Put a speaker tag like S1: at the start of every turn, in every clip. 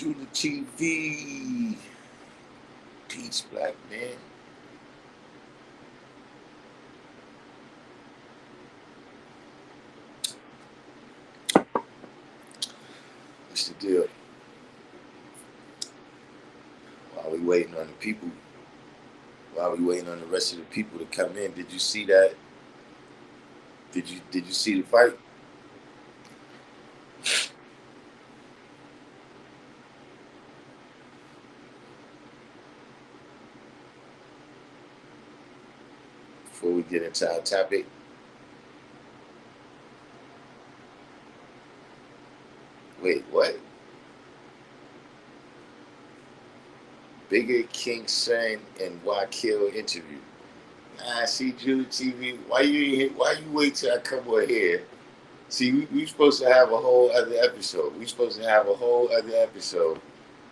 S1: Judah TV. Peace, black man. What's the deal? While we waiting on the people, while we waiting on the rest of the people to come in, did you see that? Did you see the fight? Before we get into our topic, wait, what? Bigger King Son and Wakil interview. Nah, see Judah TV. Why you wait till I come over here? See, we supposed to have a whole other episode. We supposed to have a whole other episode.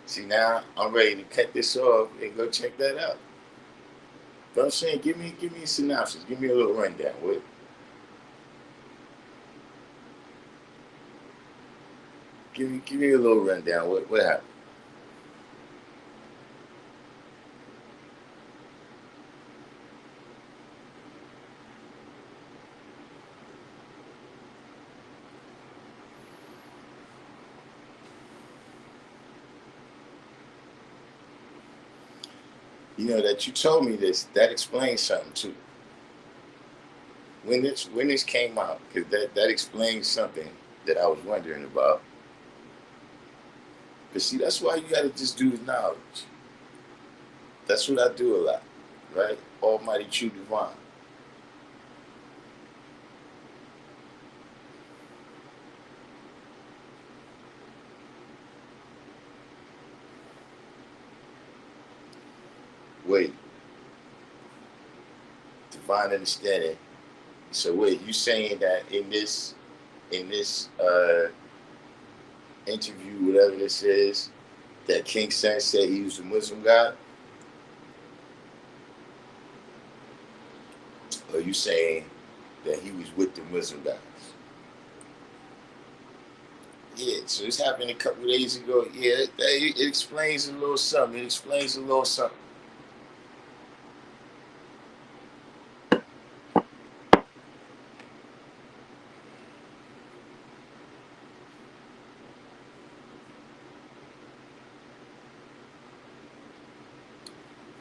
S1: See, now I'm ready to cut this off and go check that out. But I'm saying, give me a synopsis. Give me a little rundown. Give me a little rundown. What happened? You know that you told me this. That explains something too. When this came out, because that explains something that I was wondering about. But see, that's why you got to just do the knowledge. That's what I do a lot, right? Almighty True Divine. Wait, divine understanding. So wait, you saying that in this interview, whatever this is, that King Sen said he was a Muslim god? Or you saying that he was with the Muslim guys? Yeah, so this happened a couple of days ago. Yeah, it explains a little something. It explains a little something.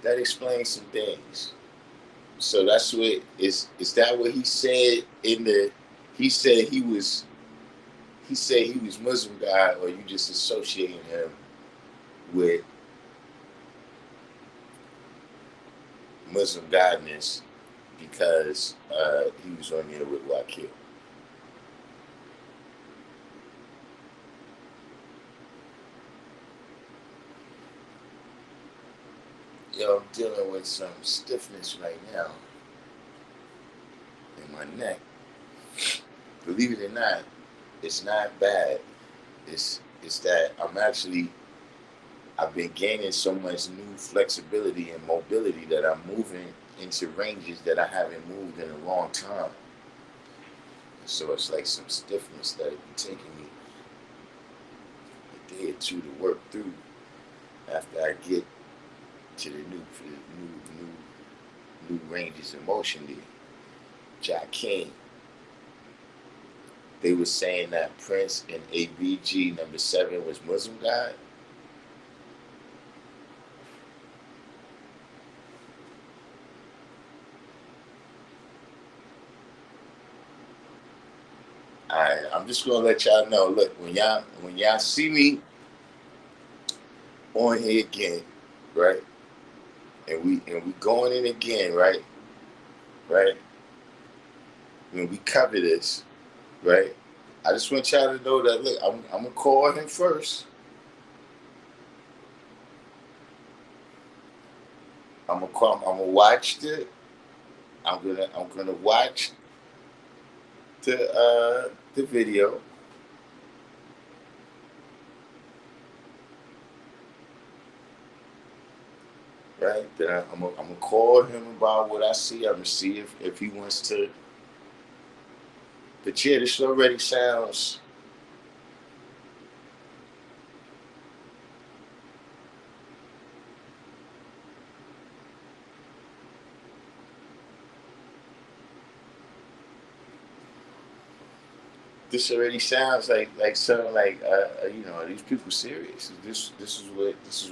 S1: That explains some things. So that's what is that what he said in the he said he was Muslim guy, or you just associating him with Muslim godness because he was on there with Wakil? Yo, I'm dealing with some stiffness right now in my neck. Believe it or not, it's not bad. It's that I've been gaining so much new flexibility and mobility that I'm moving into ranges that I haven't moved in a long time. So it's like some stiffness that it be taking me a day or two to work through after I get to the new ranges of motion there. Darkim. They were saying that Prince in ABG #7 was Muslim God. I'm just gonna let y'all know. Look, when y'all see me on here again, right? And we going in again, right? Right? When we cover this, right? I just want y'all to know that look, I'm gonna call him first. I'm gonna watch I'm gonna watch the video, right? Then I'm gonna call him about what I see. I'm gonna see if he wants to. But yeah, this already sounds This already sounds like something like you know, are these people serious? This is what it's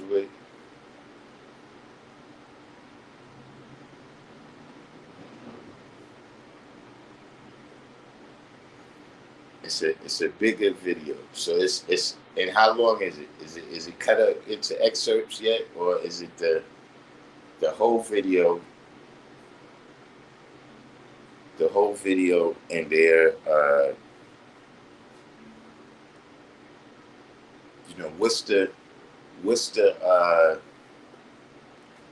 S1: a bigger video. So it's and how long is it? Is it cut up into excerpts yet, or is it the whole video, and their you know, what's the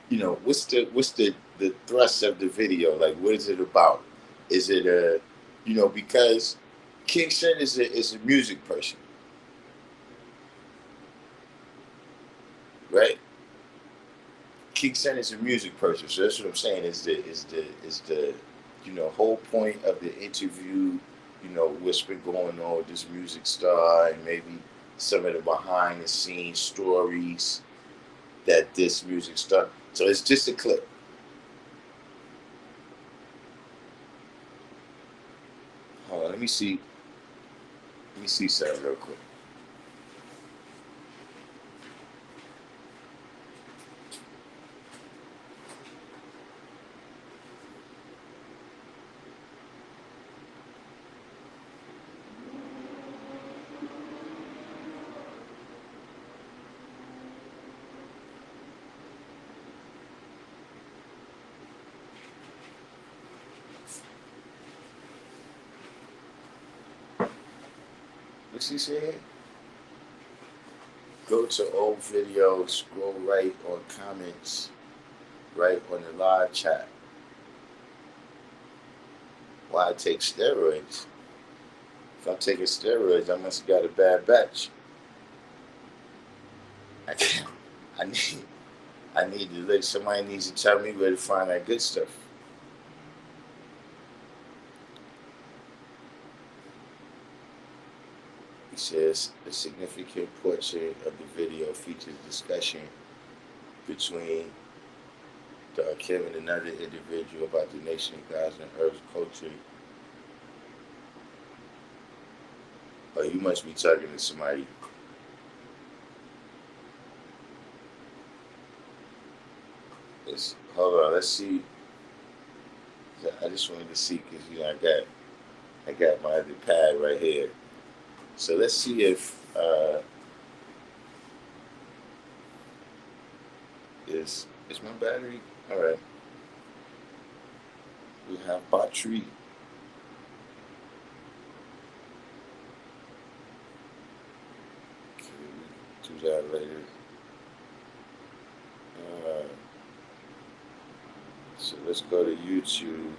S1: you know, what's the thrust of the video? Like, what is it about? Is it a, you know, because Kingston is a music person, right? Kingston is a music person, so that's what I'm saying. Is the you know, whole point of the interview, you know, what's been going on with this music star, and maybe some of the behind the scenes stories that this music star. So it's just a clip. Hold on, let me see. Let me see something real quick. What's he saying? Go to old video, scroll right on comments, right on the live chat. Why I take steroids? If I'm taking steroids, I must have got a bad batch. I can't. I need. I need to look. Somebody needs to tell me where to find that good stuff. He says a significant portion of the video features discussion between Darkim and another individual about the nation of God's and Earth's culture. Oh, you must be talking to somebody. Hold on, let's see. I just wanted to see because you know I got my other pad right here. So let's see if is my battery all right. We have battery. Okay, we do that later. Uh, so let's go to YouTube.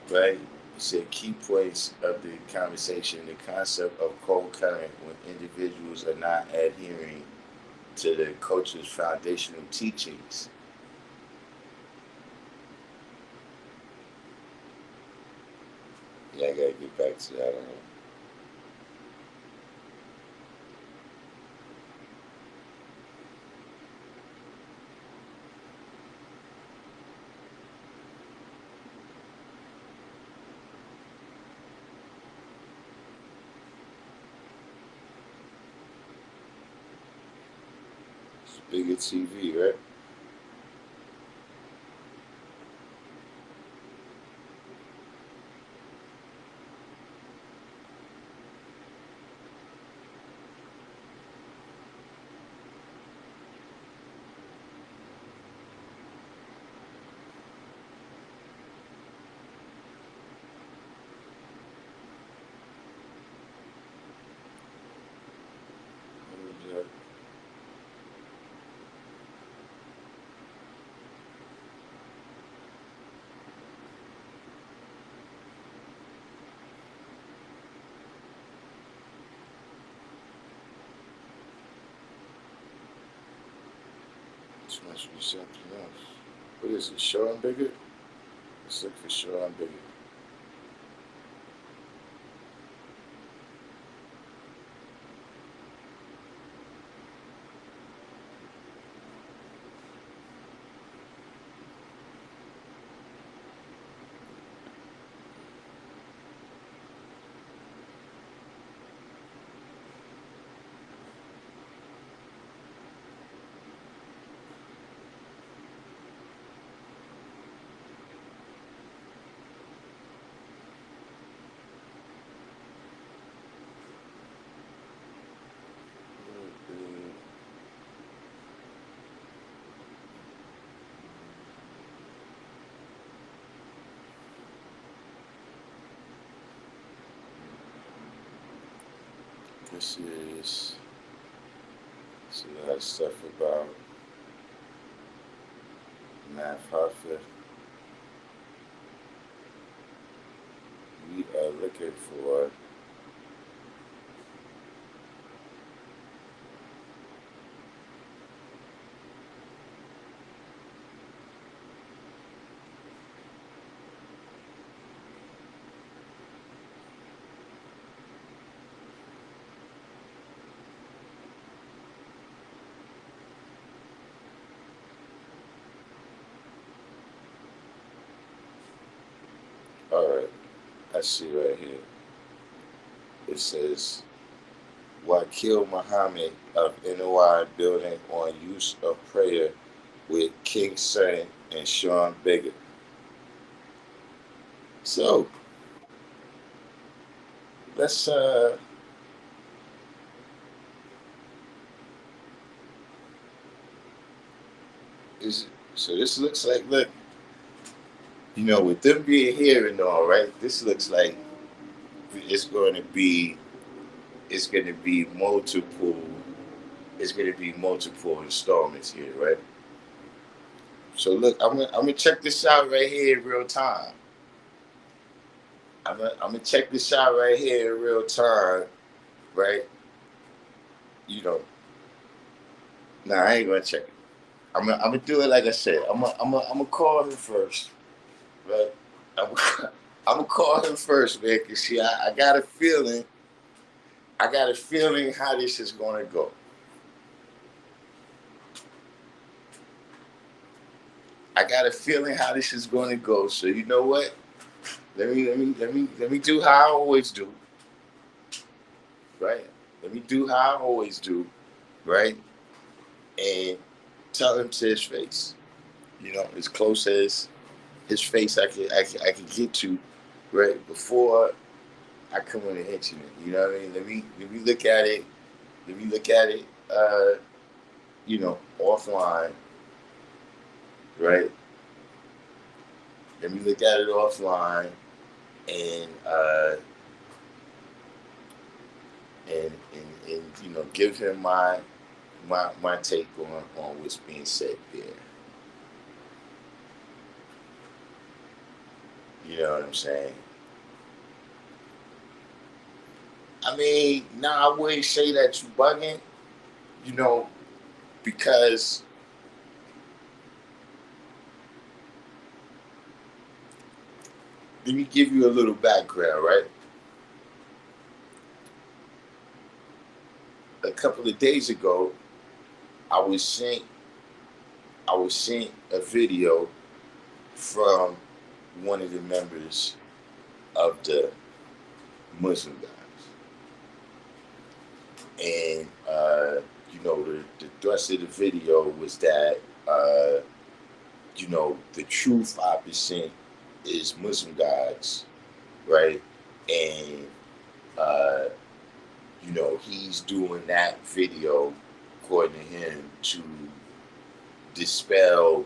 S1: Right? It said key points of the conversation: the concept of cold current when individuals are not adhering to the culture's foundational teachings. Yeah, I gotta get back to that. I don't know. It's bigger TV, right? What is that? This must be something else. What is it? Show I'm bigger? Let's look for show I'm bigger. This is a lot of stuff about Matt Hartford. We are looking for all right, I see right here. It says Wakil Muhammad of NOI building on use of prayer with King Son and Sean Bigger. So let's is so this looks like, look, with them being here and all, right, this looks like it's going to be it's going to be multiple installments here, right? So look, I'm gonna check this out right here in real time. I'm gonna check this out right here in real time, right? You know, nah, I ain't gonna check it. I'm gonna do it like I said. I'm gonna call him first, right? I'm I'm gonna call him first, man. Cause see, I got a feeling. I got a feeling how this is gonna go. I got a feeling how this is gonna go. So you know what? Let me do how I always do, right? Let me do how I always do, right? And tell him to his face. As close as his face I can get to, right, before I come in and hit you. You know what I mean? Let me look at it. Let me look at it. Offline, right? Let me look at it offline, and give him my take on what's being said there. You know what I'm saying? I mean, nah, I wouldn't say that you bugging, you know, because let me give you a little background, right? A couple of days ago, I was sent a video from one of the members of the Muslim guys, and the thrust of the video was that the true 5% is Muslim gods, right? And uh, he's doing that video, according to him, to dispel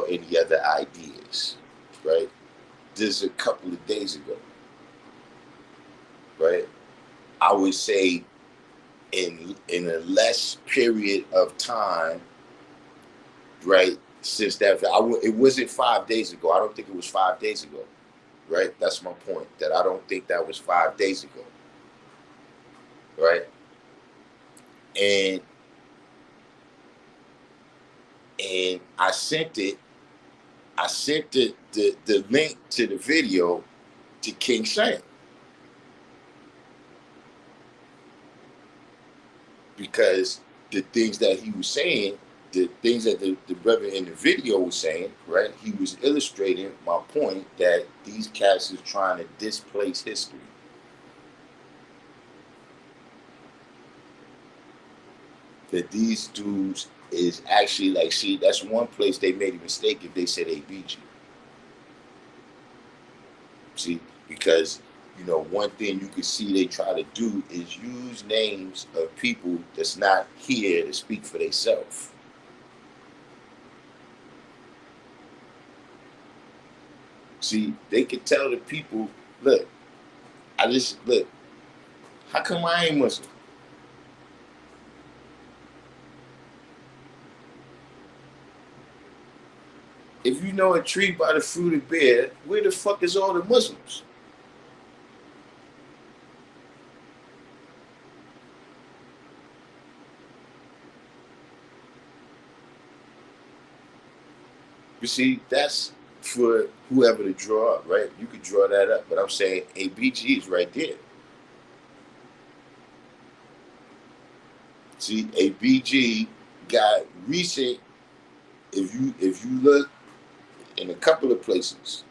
S1: any other ideas, right? This is a couple of days ago, right? I would say in a less period of time, right? Since that, it wasn't 5 days ago. I don't think it was 5 days ago, right? That's my point. That I don't think that was 5 days ago, right? And I sent it. I sent the link to the video to King Shane, because the things that he was saying, the things that the brother in the video was saying, right? He was illustrating my point that these cats is trying to displace history. That these dudes is actually like, see, that's one place they made a mistake if they said they beat you. See, because one thing you can see they try to do is use names of people that's not here to speak for themselves. See, they can tell the people, look, I just look. How come I ain't Muslim? If you know a tree by the fruit it bear, where the fuck is all the Muslims? You see, that's for whoever to draw up, right? You could draw that up, but I'm saying ABG is right there. See, ABG got recent. If you look in a couple of places,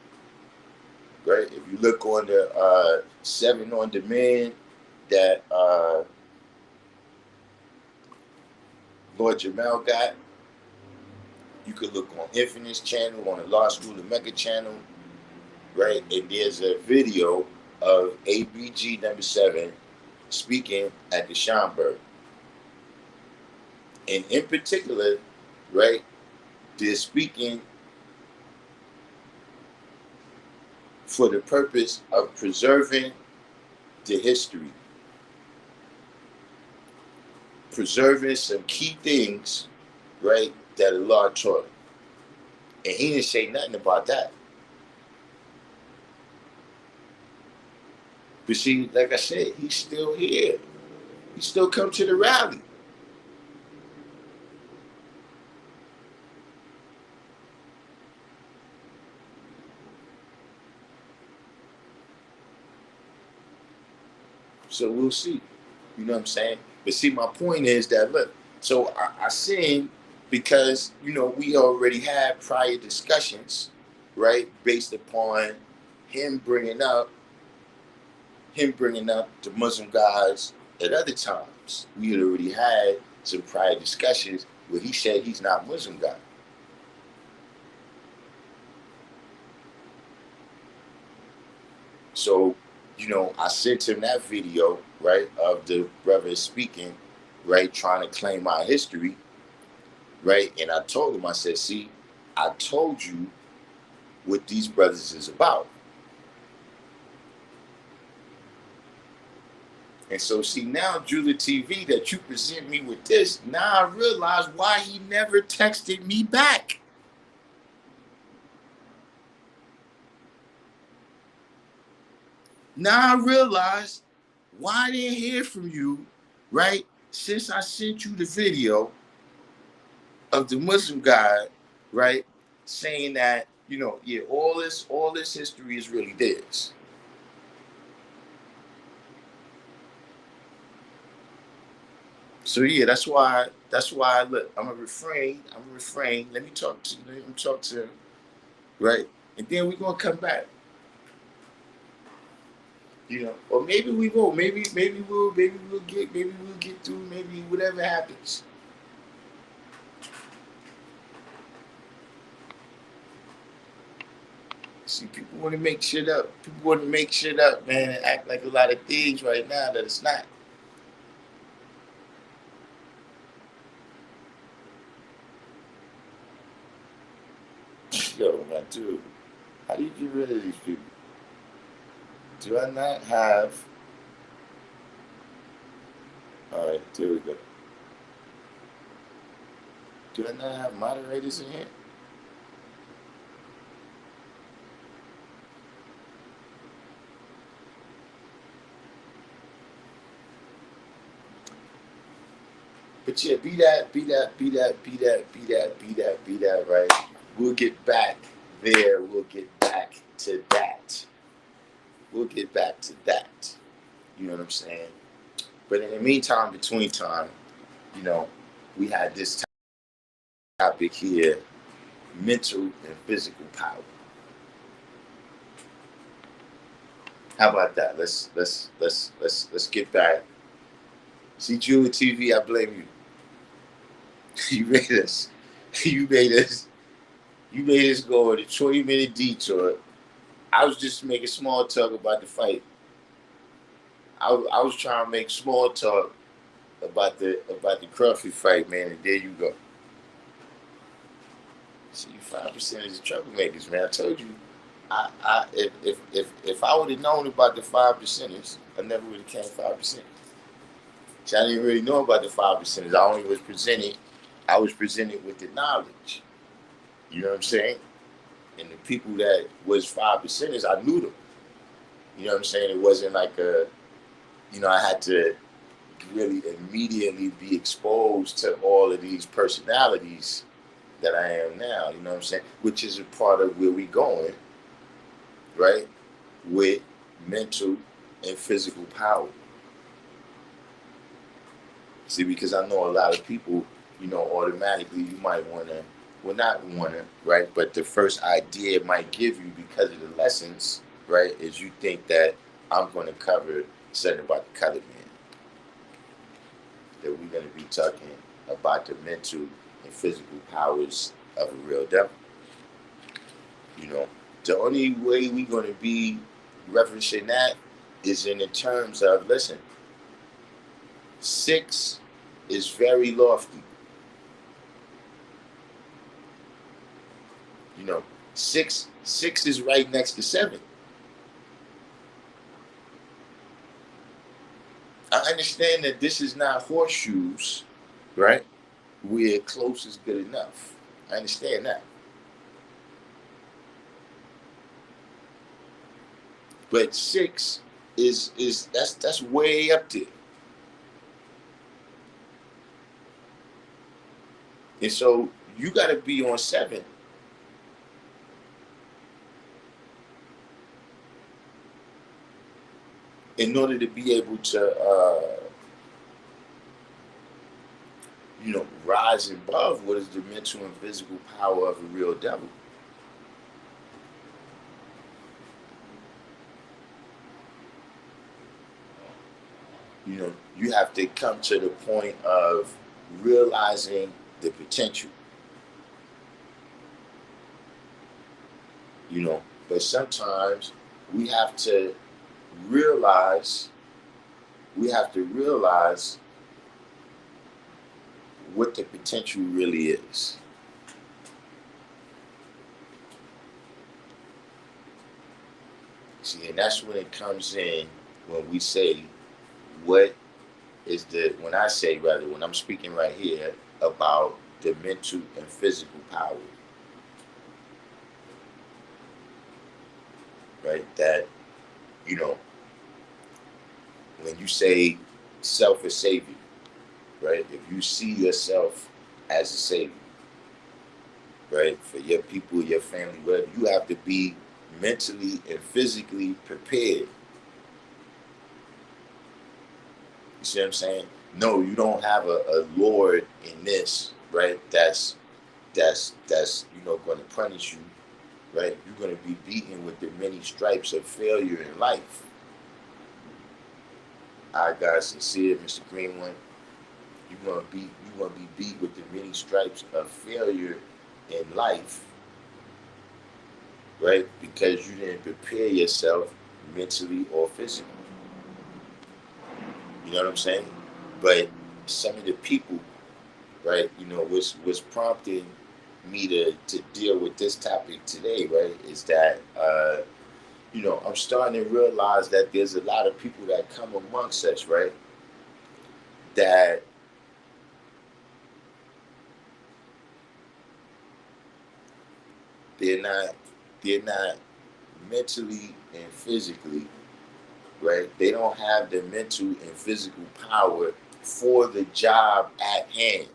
S1: right? If you look on the 7 on Demand that Lord Jamel got, you could look on Infinite's channel, on the Law School of Mecca channel, right? And there's a video of ABG number 7 speaking at the Schomburg. And in particular, right, they're speaking for the purpose of preserving the history, preserving some key things, right, that Allah taught. And he didn't say nothing about that. But see, like I said, he's still here. He still come to the rally. So we'll see. You know what I'm saying? But see, my point is that look, so I seen because we already had prior discussions, right, based upon him bringing up the Muslim guys at other times. We had already had some prior discussions where he said he's not Muslim guy. So, I sent him that video, right, of the brother speaking, right, trying to claim our history, right? And I told him, I said, see, I told you what these brothers is about. And so, see, now, Julia TV, that you present me with this, now I realize why he never texted me back. Now I realize why I didn't hear from you, right, since I sent you the video of the Muslim guy, right, saying that, yeah, all this history is really theirs. So yeah, that's why look, I'm gonna refrain. Let me talk to him, right? And then we're gonna come back. Or maybe we won't. Maybe we'll get through, maybe whatever happens. See, people want to make shit up. People want to make shit up, man, and act like a lot of things right now that it's not. Yo, my dude, how do you get rid of these people? Do I not have? All right, there we go. Do I not have moderators in here? But yeah, be that, right? We'll get back there. We'll get back to that. We'll get back to that. You know what I'm saying? But in the meantime, between time, we had this topic here: mental and physical power. How about that? Let's get back. See, Julia TV, I blame you. You made us. You made us. You made us go on a 20-minute detour. I was just making small talk about the fight. I was trying to make small talk about the Crawford fight, man, and there you go. See, 5% is the troublemakers, man. I told you. if I would have known about the 5%ers, I never would have came 5%. See, I didn't really know about the 5%ers. I was presented with the knowledge. You know what I'm saying? And the people that was 5%ers, I knew them. You know what I'm saying? It wasn't like I had to really immediately be exposed to all of these personalities that I am now. You know what I'm saying? Which is a part of where we going, right? With mental and physical power. See, because I know a lot of people, automatically you might want to, well, not want to, right? But the first idea it might give you because of the lessons, right, is you think that I'm going to cover something about the colored man. That we're going to be talking about the mental and physical powers of a real devil. You know, the only way we're going to be referencing that is in the terms of, listen, 6 is very lofty. You know, six is right next to 7. I understand that this is not horseshoes, right? Where close is good enough. I understand that. But 6 is that's way up there. And so you got to be on 7 in order to be able to, rise above what is the mental and physical power of a real devil. You have to come to the point of realizing the potential. But sometimes we have to realize we have to realize what the potential really is. See, and that's when it comes in when we say what is when I say, rather, when I'm speaking right here about the mental and physical power, right? That, when you say self as savior, right? If you see yourself as a savior, right? For your people, your family, whatever, you have to be mentally and physically prepared. You see what I'm saying? No, you don't have a Lord in this, right? That's going to punish you, right? You're going to be beaten with the many stripes of failure in life. I got sincere, Mr. Greenwood. You're going to be beat with the many stripes of failure in life, right? Because you didn't prepare yourself mentally or physically. You know what I'm saying? But some of the people, right, what's prompting me to deal with this topic today, right, is that, I'm starting to realize that there's a lot of people that come amongst us, right, that they're not mentally and physically, right? They don't have the mental and physical power for the job at hand.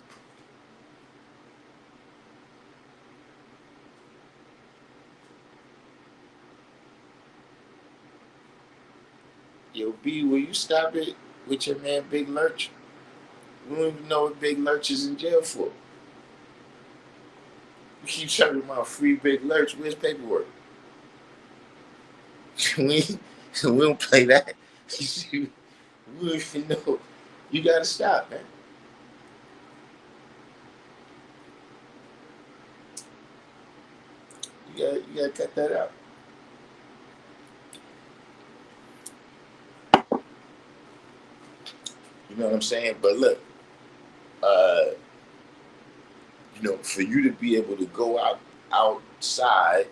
S1: Yo, B, will you stop it with your man Big Lurch? We don't even know what Big Lurch is in jail for. You keep talking about free Big Lurch. Where's paperwork? we don't play that. We don't even know. You gotta stop, man. You gotta cut that out. You know what I'm saying? But look, uh, for you to be able to go outside,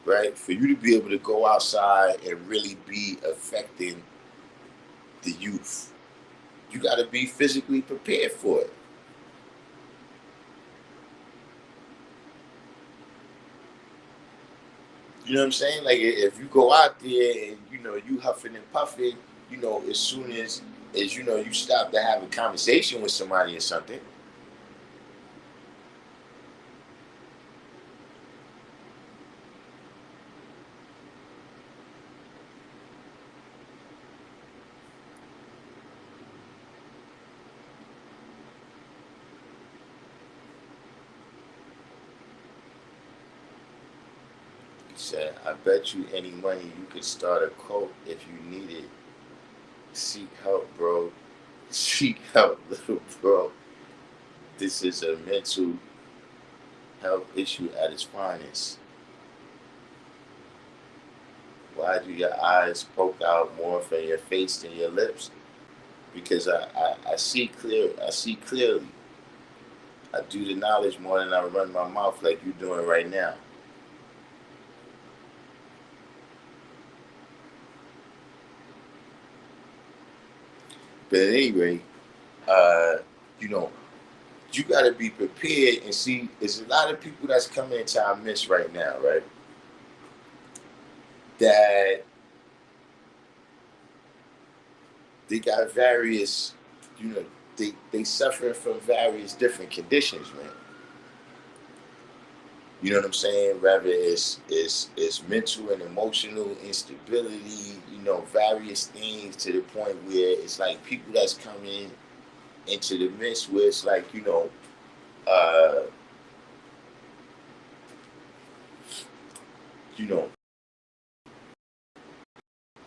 S1: right? For you to be able to go outside and really be affecting the youth, you got to be physically prepared for it. You know what I'm saying? Like if you go out there and you huffing and puffing, as soon as you stop to have a conversation with somebody or something, he said, "I bet you any money you could start a cult if you need it. Seek help, bro. Seek help, little bro. This is a mental health issue at its finest. Why do your eyes poke out more from your face than your lips? Because I see clear. I see clearly. I do the knowledge more than I run my mouth like you're doing right now." But at any rate, uh, you know, you got to be prepared and see. There's a lot of people that's coming into our midst right now, right? That they got various, you know, they suffer from various different conditions, man. You know what I'm saying? Whether it's mental and emotional instability, various things to the point where it's like people that's coming into the midst where it's like, uh, you know,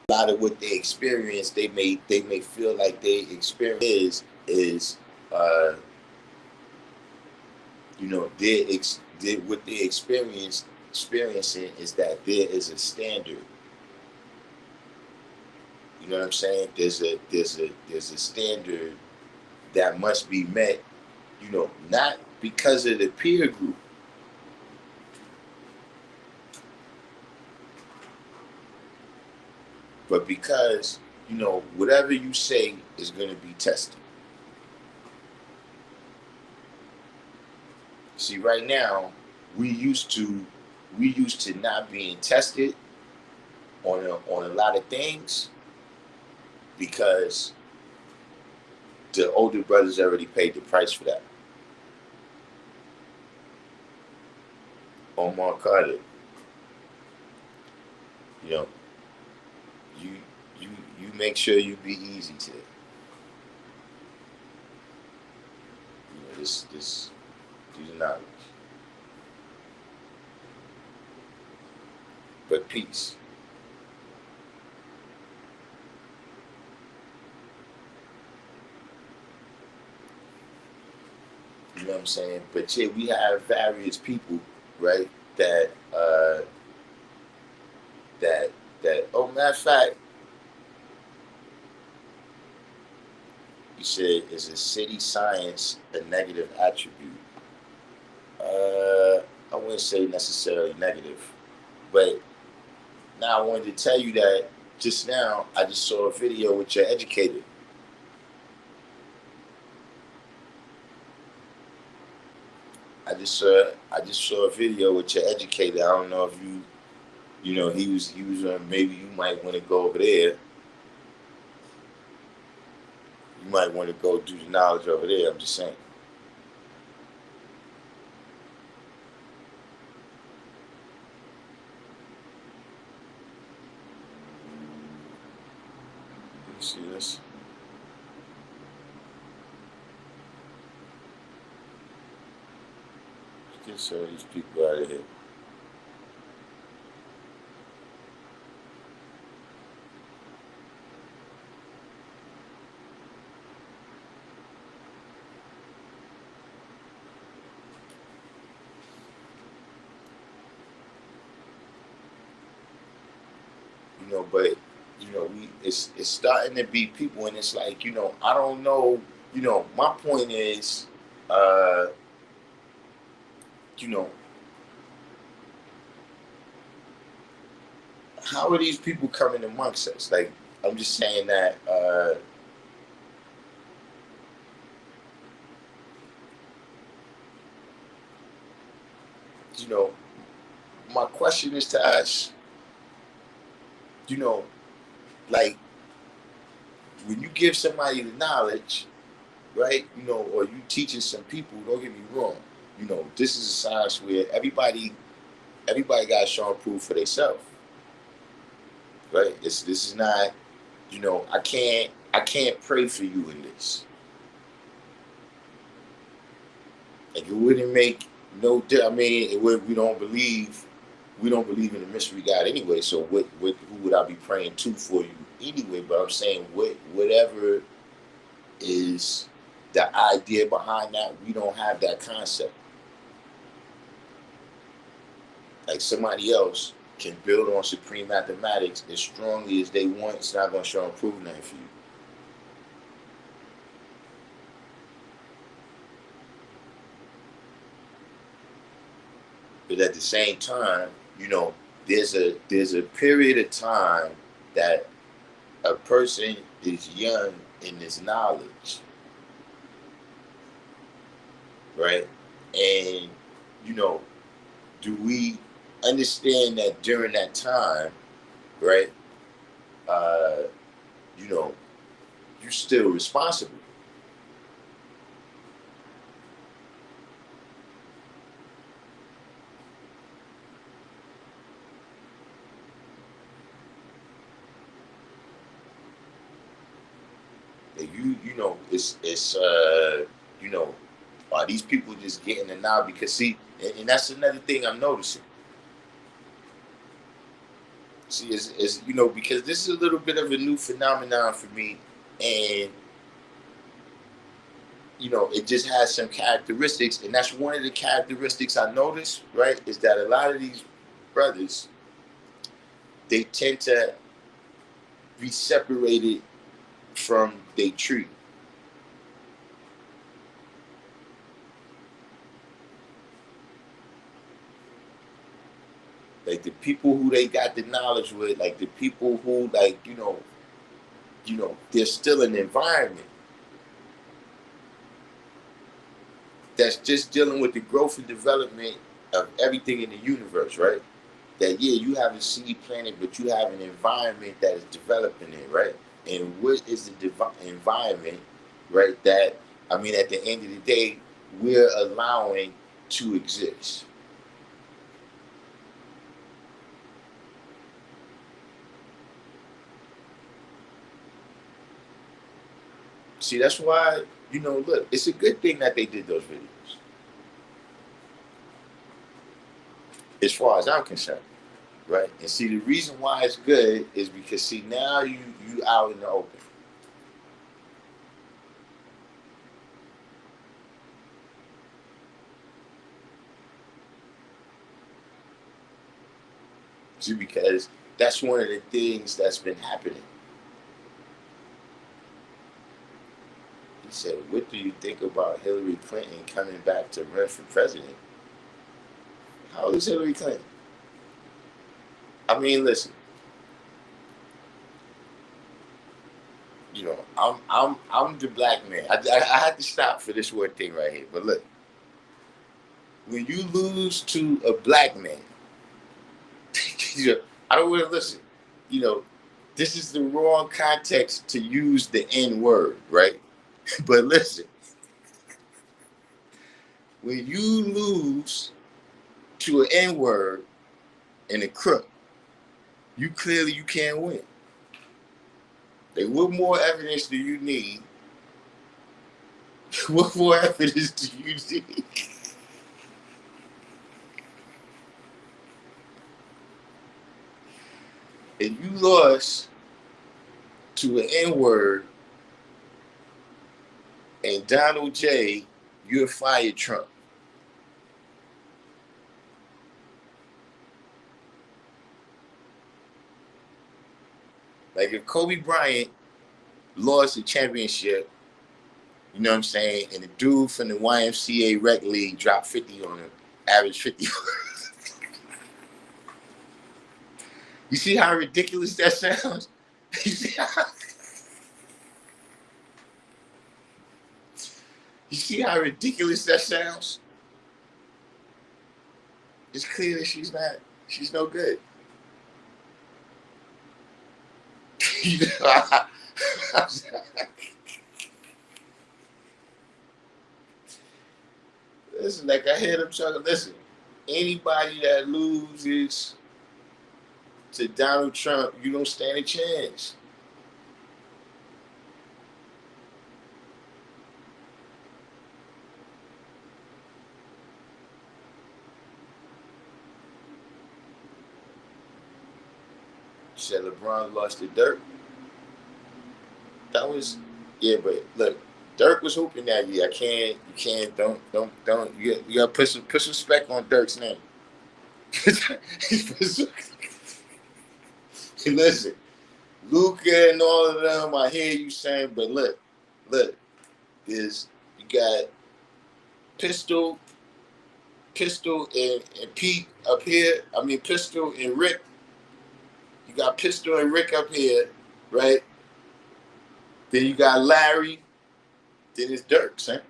S1: a lot of what they experience, they may feel like they experience is uh, what they experiencing is that there is a standard. You know what I'm saying? There's a standard that must be met. Not because of the peer group, but because whatever you say is going to be tested. See, right now we used to not being tested on a lot of things because the older brothers already paid the price for that. Omar Carter, you know, you you you make sure you be easy today. This do not, but peace. You know what I'm saying? But yeah, we have various people, right? That that that. Oh, matter of fact, you said is a city science a negative attribute? I wouldn't say necessarily negative, but now I wanted to tell you that just now I just saw a video with your educator. I just saw a video with your educator. I don't know if he was maybe you might want to go over there. You might want to go do the knowledge over there. I'm just saying. You see this? Get some of these people out of here. But it's starting to be people, and it's like I don't know. My point is, uh, you know, how are these people coming amongst us? Like, I'm just saying that, you know, my question is to us, you know, like, when you give somebody the knowledge, right, or you teaching some people, don't get me wrong, this is a science where everybody got to show and prove for themselves, right? This is not, I can't pray for you in this. Like, it wouldn't make no. I mean, we don't believe in the mystery God anyway. So who would I be praying to for you anyway? But I'm saying whatever is the idea behind that, we don't have that concept. Like, somebody else can build on supreme mathematics as strongly as they want. It's not going to show and prove nothing for you. But at the same time, there's a period of time that a person is young in this knowledge, right? And do we understand that during that time, right? Uh, you're still responsible. It's are these people just getting it now? Because see, and that's another thing I'm noticing. See, is because this is a little bit of a new phenomenon for me, and it just has some characteristics, and that's one of the characteristics I noticed, right? Is that a lot of these brothers, they tend to be separated from their tree. Like, the people who they got the knowledge with, like the people who, like, there's still an environment that's just dealing with the growth and development of everything in the universe, right? That, yeah, you have a seed planted, but you have an environment that is developing it, right? And what is the environment, right? That, I mean, at the end of the day, we're allowing to exist. See, that's why, look, it's a good thing that they did those videos, as far as I'm concerned, right? And see, the reason why it's good is because, see, now you out in the open. See, because that's one of the things that's been happening. He said, "What do you think about Hillary Clinton coming back to run for president?" How old is Hillary Clinton? I mean, listen. I'm the black man. I had to stop for this word thing right here. But look, when you lose to a black man, I don't want to listen. You know, this is the wrong context to use the N word, right? But listen, when you lose to an N word and a crook, you can't win. Like, what more evidence do you need? What more evidence do you need? And you lost to an N word and Donald J, you're fired Trump. Like, if Kobe Bryant lost the championship, you know what I'm saying, and the dude from the YMCA rec league dropped 50 on him, average 50. You see how ridiculous that sounds? You see how, you see how ridiculous that sounds? It's clear that she's no good. You know, listen, like I hear them talking, listen, anybody that loses to Donald Trump, you don't stand a chance. Said LeBron lost to Dirk. That was, yeah, but look, Dirk was hooping that year. You can't, don't. You gotta put some respect on Dirk's name. Listen, Luca and all of them, I hear you saying, but look, is you got Pistol and Pete up here. I mean, Pistol and Rick. You got Pistol and Rick up here, right? Then you got Larry. Then it's Dirk, son.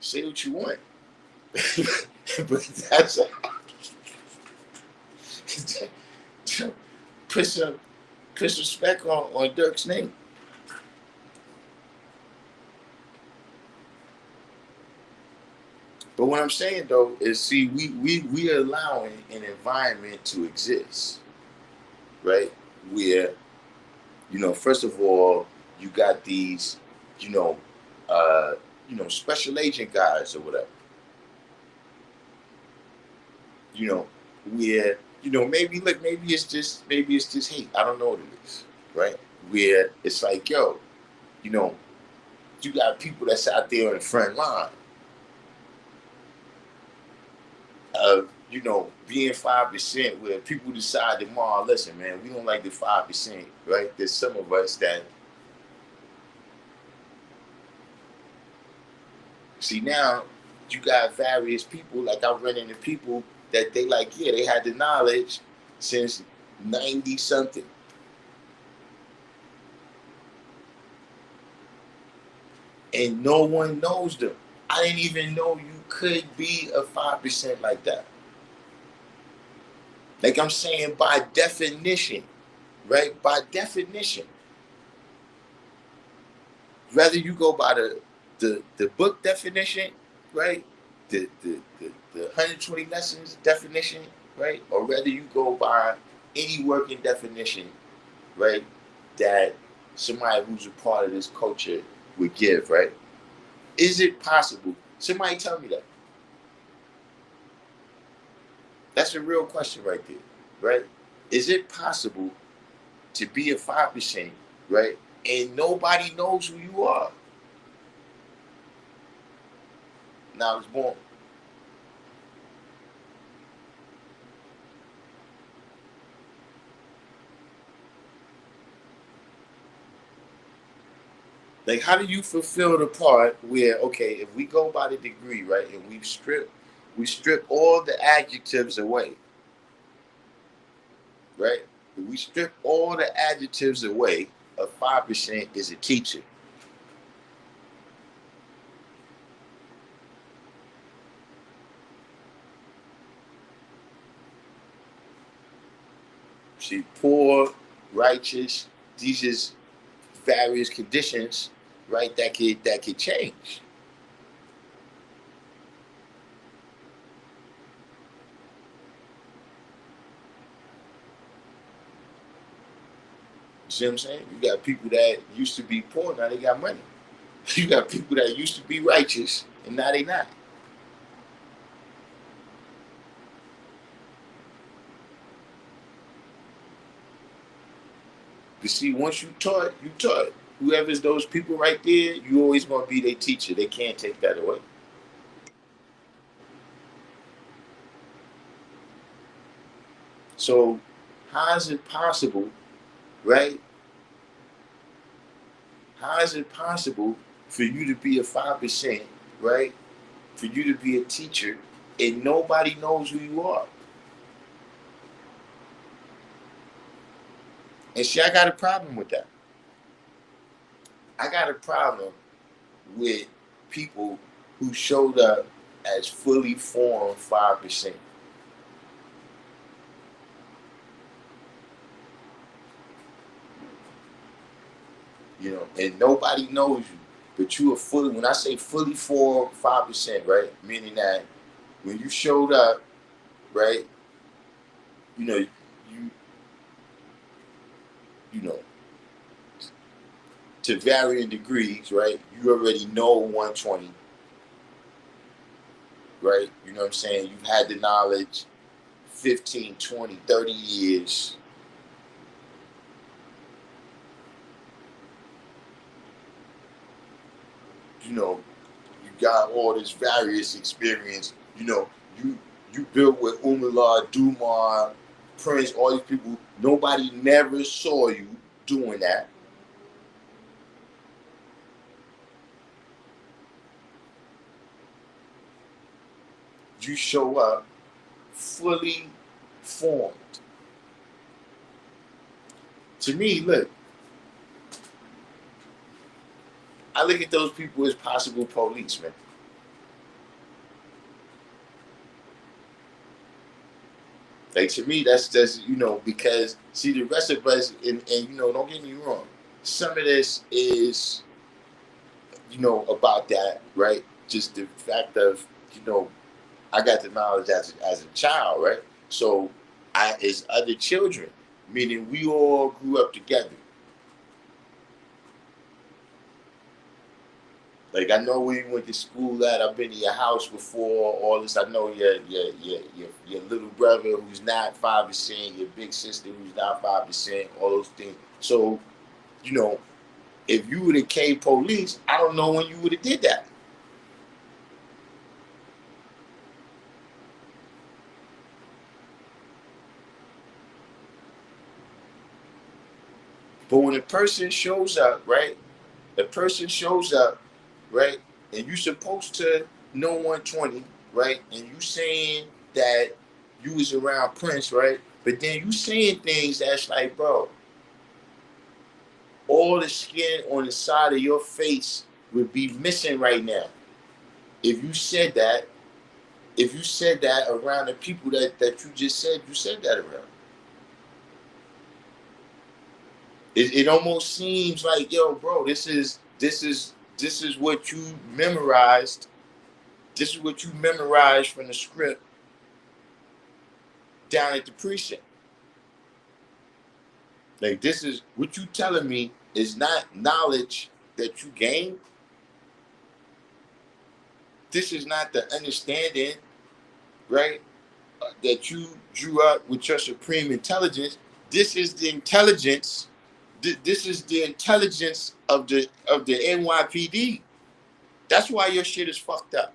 S1: Say what you want. But that's put some respect on Dirk's name. But what I'm saying though is, see, we are allowing an environment to exist, right? Where, first of all, you got these, special agent guys or whatever. Where, maybe it's just hate. I don't know what it is, right? Where it's like, yo, you got people that's out there on the front line of, being 5%, where people decide tomorrow, listen, man, we don't like the 5%, right? There's some of us that, see, now you got various people, like I run into people that they like, yeah, they had the knowledge since 90 something. And no one knows them. I didn't even know you could be a 5% like that. Like I'm saying, by definition, right? By definition. Whether you go by the book definition, right? The 120 lessons definition, right? Or whether you go by any working definition, right? That somebody who's a part of this culture would give, right? Is it possible? Somebody tell me that. That's a real question right there, right? Is it possible to be a 5%, right? And nobody knows who you are? Now it's born. Like, how do you fulfill the part where, okay, if we go by the degree, right, and we strip all the adjectives away, right? If we strip all the adjectives away, a 5% is a teacher. See, poor, righteous, these is various conditions, right, that could change. See what I'm saying? You got people that used to be poor, now they got money. You got people that used to be righteous, and now they not. You see, once you taught, you taught. Whoever's those people right there, you always gonna be their teacher. They can't take that away. So how is it possible, right? How is it possible for you to be a 5%, right? For you to be a teacher and nobody knows who you are? And see, I got a problem with that. I got a problem with people who showed up as fully formed 5%. You know, and nobody knows you, but you are fully. When I say fully formed 5%, right, meaning that when you showed up, right, you know, you know, to varying degrees, right, you already know 120, right? You know what I'm saying? You've had the knowledge 15, 20, 30 years. You know, you got all this various experience. You know, you you built with Umar, Dumar, Prince, all these people. Nobody never saw you doing that. You show up fully formed. To me, look, I look at those people as possible policemen. Like to me, that's just because see the rest of us, and don't get me wrong, some of this is about that, right? Just the fact of I got the knowledge as a child, right? So I as other children, meaning we all grew up together. Like I know where you went to school at. I've been to your house before. All this. I know your little brother who's not 5%. Your big sister who's not 5%. All those things. So you know, if you would have K police, I don't know when you would have did that. But when a person shows up, right? The person shows up, right? And you supposed to know 120, right? And you saying that you was around Prince, right? But then you saying things that's like, bro, all the skin on the side of your face would be missing right now if you said that. If you said that around the people that you said that around. It almost seems like, yo, bro, this is what you memorized. This is what you memorized from the script down at the precinct. Like this is what you telling me is not knowledge that you gained. This is not the understanding, right? That you drew up with your supreme intelligence. This is the intelligence. This is the intelligence of the NYPD. That's why your shit is fucked up.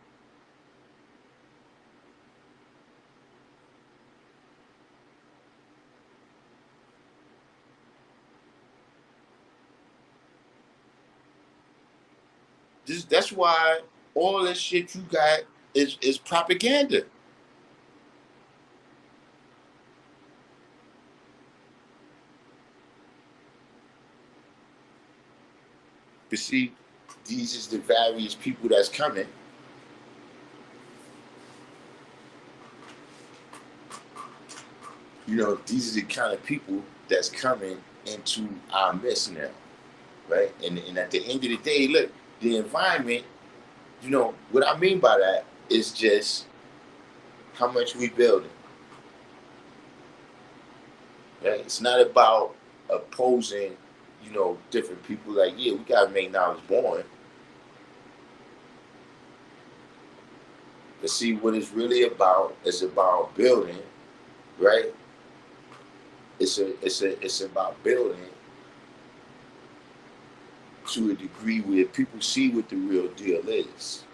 S1: That's why all this shit you got is propaganda. But see, these is the various people that's coming. These are the kind of people that's coming into our midst now, right? And at the end of the day, look, the environment, what I mean by that is just how much we building. Right? It's not about opposing, different people. Like, yeah, we gotta make knowledge born. But see, what it's really about is about building, right? It's about building to a degree where people see what the real deal is.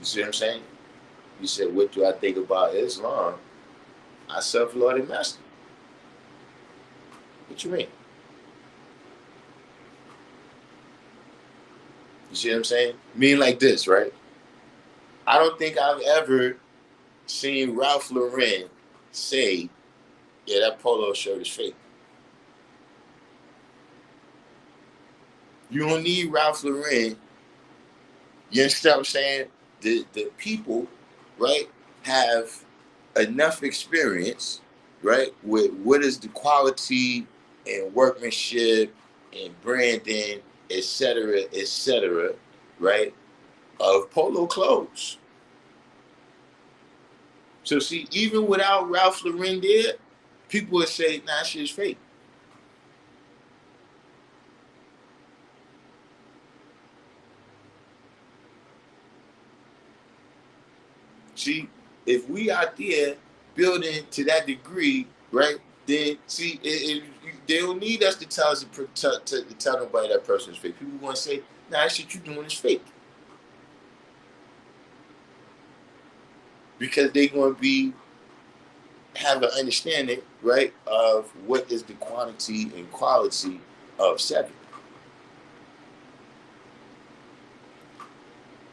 S1: You see what I'm saying? You said, what do I think about Islam? I self-Lord and Master. What you mean? You see what I'm saying? Mean like this, right? I don't think I've ever seen Ralph Lauren say Yeah, that polo shirt is fake. You don't need Ralph Lauren. You understand what I'm saying? The people, right, have enough experience, right, with what is the quality and workmanship and branding, et cetera, right, of polo clothes. So see, even without Ralph Lauren there, people would say, nah, shit's fake. See, if we out there building to that degree, right, then see, they don't need us to tell us to tell nobody that person is fake. People want to say, nah, that shit you doing is fake. Because they going to be have an understanding, right, of what is the quantity and quality of seven.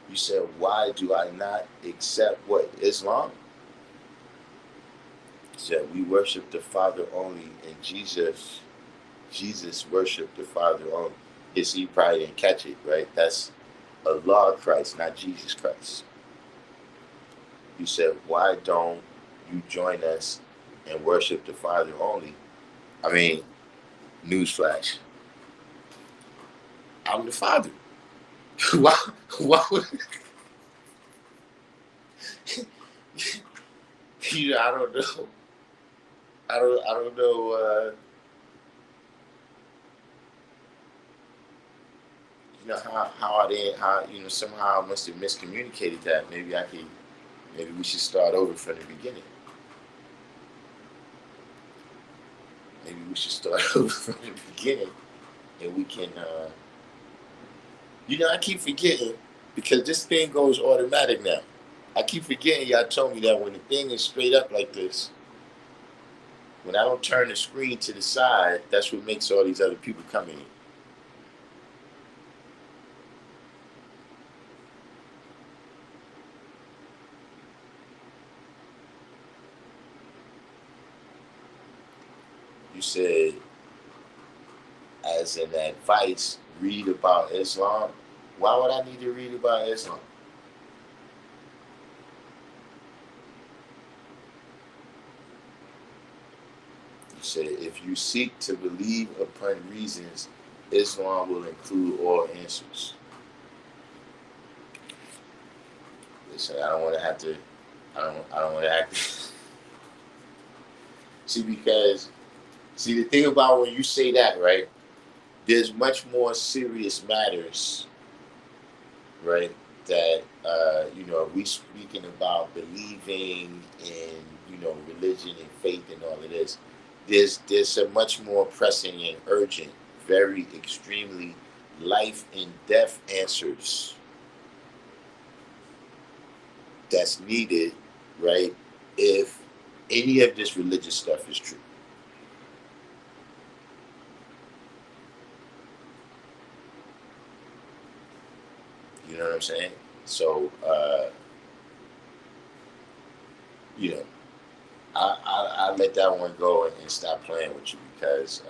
S1: You said, why do I not accept what? Islam? Said we worship the Father only, and Jesus worshiped the Father only. Yes, you probably didn't catch it, right? That's Allah Christ, not Jesus Christ. You said, why don't you join us and worship the Father only? I mean, newsflash, I'm the Father. why? Why would I don't know. I don't know. How I didn't how somehow I must have miscommunicated that. Maybe we should start over from the beginning. Maybe we should start over from the beginning, and we can. I keep forgetting because this thing goes automatic now. I keep forgetting y'all told me that when the thing is straight up like this, when I don't turn the screen to the side, that's what makes all these other people come in. You said, as an advice, read about Islam. Why would I need to read about Islam? You said, if you seek to believe upon reasons, Islam will include all answers. Listen, I don't want to have to. I don't want to act. See, because the thing about when you say that, right? There's much more serious matters, right? That we speaking about believing in religion and faith and all of this. There's a much more pressing and urgent, very extremely life and death answers that's needed, right? If any of this religious stuff is true. You know what I'm saying? So, you know, I let that one go and stop playing with you because,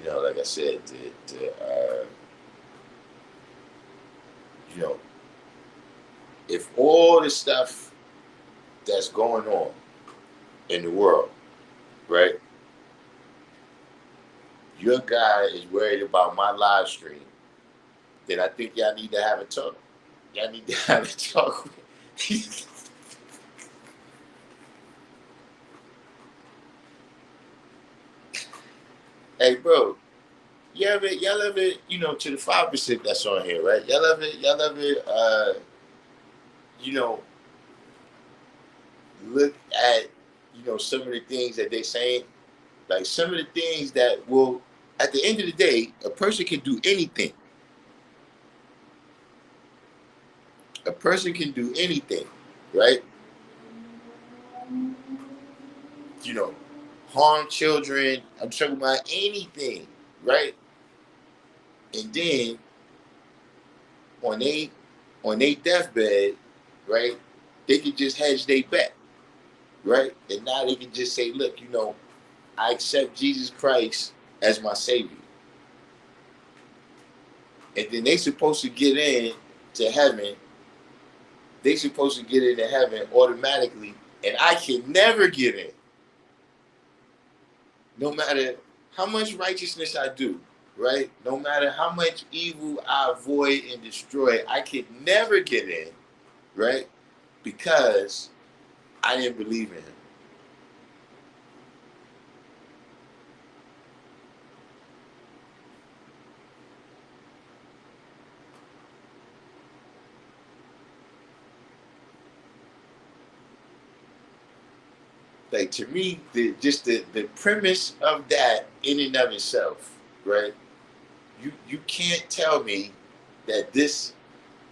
S1: like I said, you know, if all the stuff that's going on in the world, right? Your guy is worried about my live stream, then I think y'all need to have a talk. Y'all need to have a talk. Hey, bro, y'all ever, to the 5% that's on here, right? Y'all ever, you know, look at, some of the things that they saying, like some of the things that will, at the end of the day, a person can do anything. A person can do anything, right? You know, harm children. I'm talking about anything, right? And then on they deathbed, right? They could just hedge their bet. right? And now they can just say, look, I accept Jesus Christ as my Savior. And then they supposed to get in to heaven. They supposed to get into heaven automatically, and I can never get in. No matter how much righteousness I do, right? No matter how much evil I avoid and destroy, I can never get in, right? Because I didn't believe in him. Like, to me, the premise of that in and of itself, right? You can't tell me that this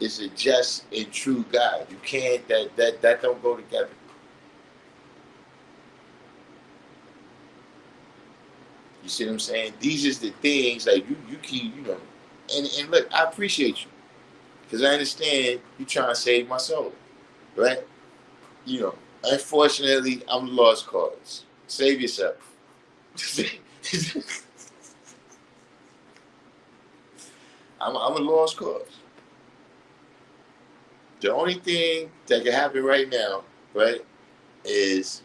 S1: is a just and true God. You can't, that don't go together. You see what I'm saying? These is the things like you keep, and look, I appreciate you because I understand you trying to save my soul, right? You know, Unfortunately, I'm lost cause. Save yourself. I'm a lost cause. The only thing that can happen right now, right, is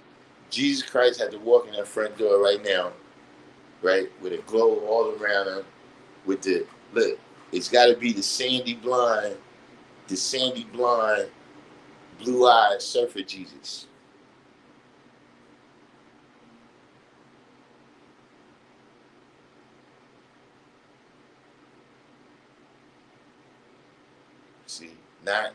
S1: Jesus Christ had to walk in that front door right now, right, with a glow all around him, with the look. It's got to be the sandy blonde, blue-eyed surfer Jesus. See, not.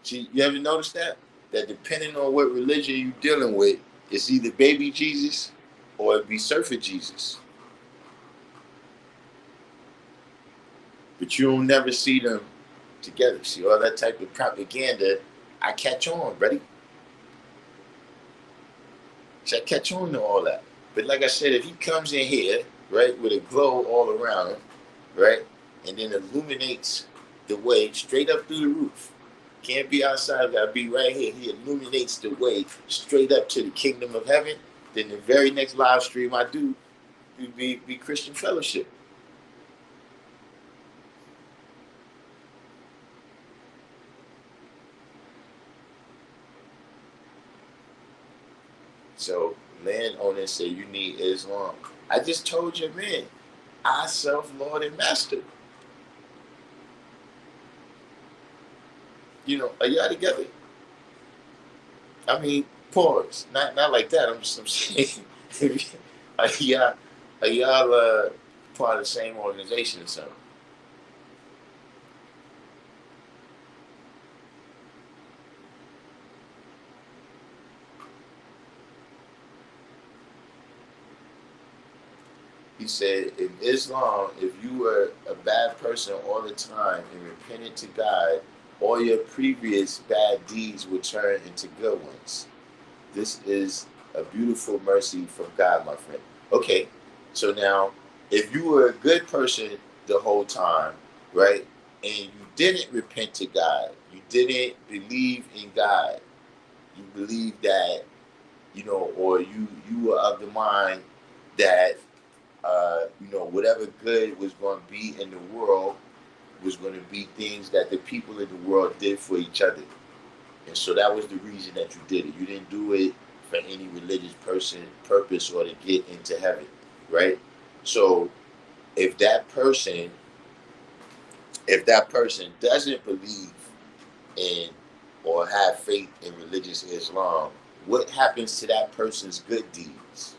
S1: See, you ever notice that? That depending on what religion you're dealing with, it's either baby Jesus or it be surfer Jesus. But you'll never see them together. See all that type of propaganda. I catch on, buddy. So I catch on to all that. But like I said, if he comes in here, right, with a glow all around him, right, and then illuminates the way straight up through the roof. Can't be outside, gotta be right here. He illuminates the way straight up to the kingdom of heaven. Then the very next live stream I do would be Christian Fellowship. So landowners say you need Islam. I just told you, man, I self Lord and Master. Are y'all together? I mean, pause. Not like that. I'm saying, are y'all are y'all part of the same organization or something? He said, in Islam, if you were a bad person all the time and repented to God, all your previous bad deeds would turn into good ones. This is a beautiful mercy from God, my friend. Okay, so now, if you were a good person the whole time, right, and you didn't repent to God, you didn't believe in God, you believe that, or you were of the mind that whatever good was going to be in the world was going to be things that the people in the world did for each other. And so that was the reason that you did it. You didn't do it for any religious purpose or to get into heaven, right? So if that person, doesn't believe in or have faith in religious Islam, what happens to that person's good deeds?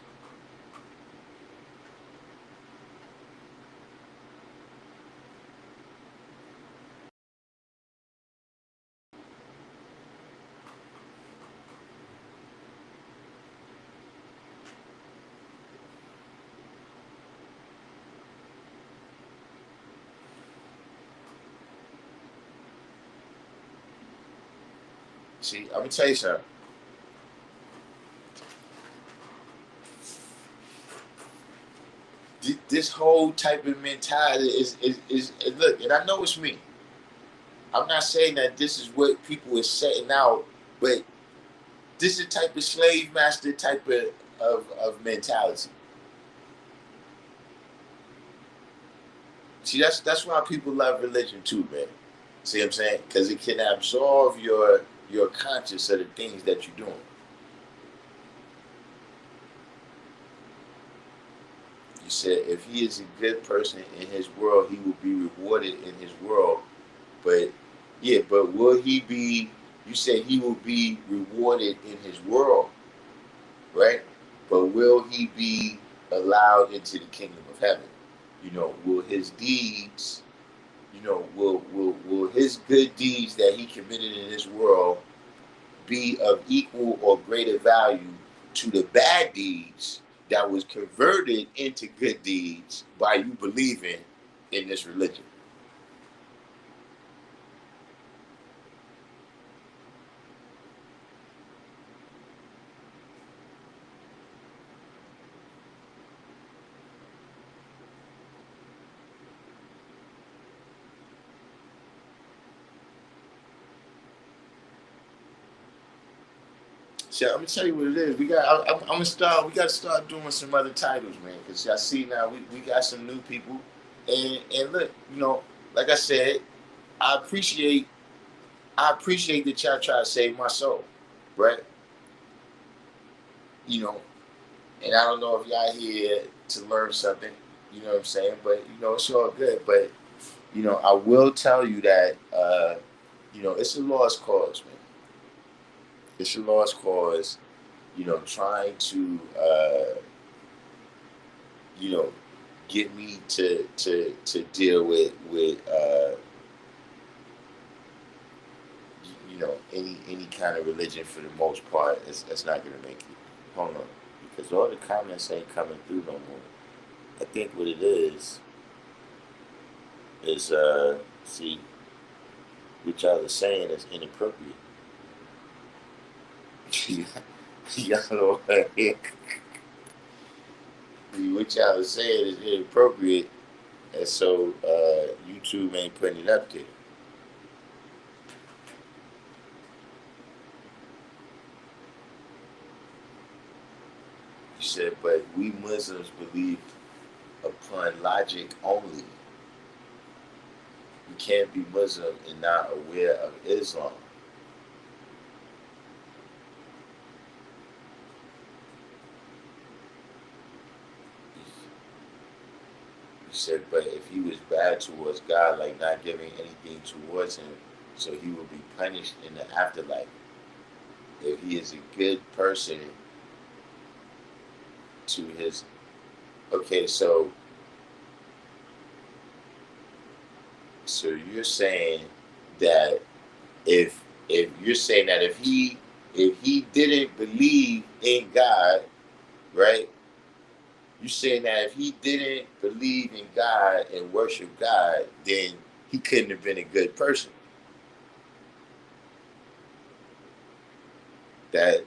S1: See, I'm gonna tell you something. This whole type of mentality is look, and I know it's me. I'm not saying that this is what people are setting out, but This is a type of slave master type of mentality. See, that's why people love religion too, man. See what I'm saying? Because it can absorb your conscience of the things that you're doing. You said if he is a good person in his world, he will be rewarded in his world. But yeah, but will he be? You said he will be rewarded in his world, right? But will he be allowed into the kingdom of heaven? Will his deeds, will his good deeds that he committed in this world be of equal or greater value to the bad deeds that was converted into good deeds by you believing in this religion? So I'm gonna tell you what it is. I'm gonna start. We got to start doing some other titles, man. Because I see now we got some new people, and look, like I said, I appreciate I appreciate that y'all try to save my soul, right? You know, and I don't know if y'all here to learn something. You know what I'm saying? But it's all good. But I will tell you that it's a lost cause, man. It's a lost cause. Trying to you know get me to deal with any kind of religion for the most part. That's not gonna make it. Hold on, because all the comments ain't coming through no more. I think what it is see, what y'all are saying is inappropriate. Y'all know what y'all are saying is inappropriate, and so YouTube ain't putting it up there. You said, but we Muslims believe upon logic only. You can't be Muslim and not aware of Islam. You said, but if he was bad towards God, like not giving anything towards him, so he will be punished in the afterlife. If he is a good person to his, okay, so you're saying that if you're saying that if he didn't believe in God, right? You're saying that if he didn't believe in God and worship God, then he couldn't have been a good person. That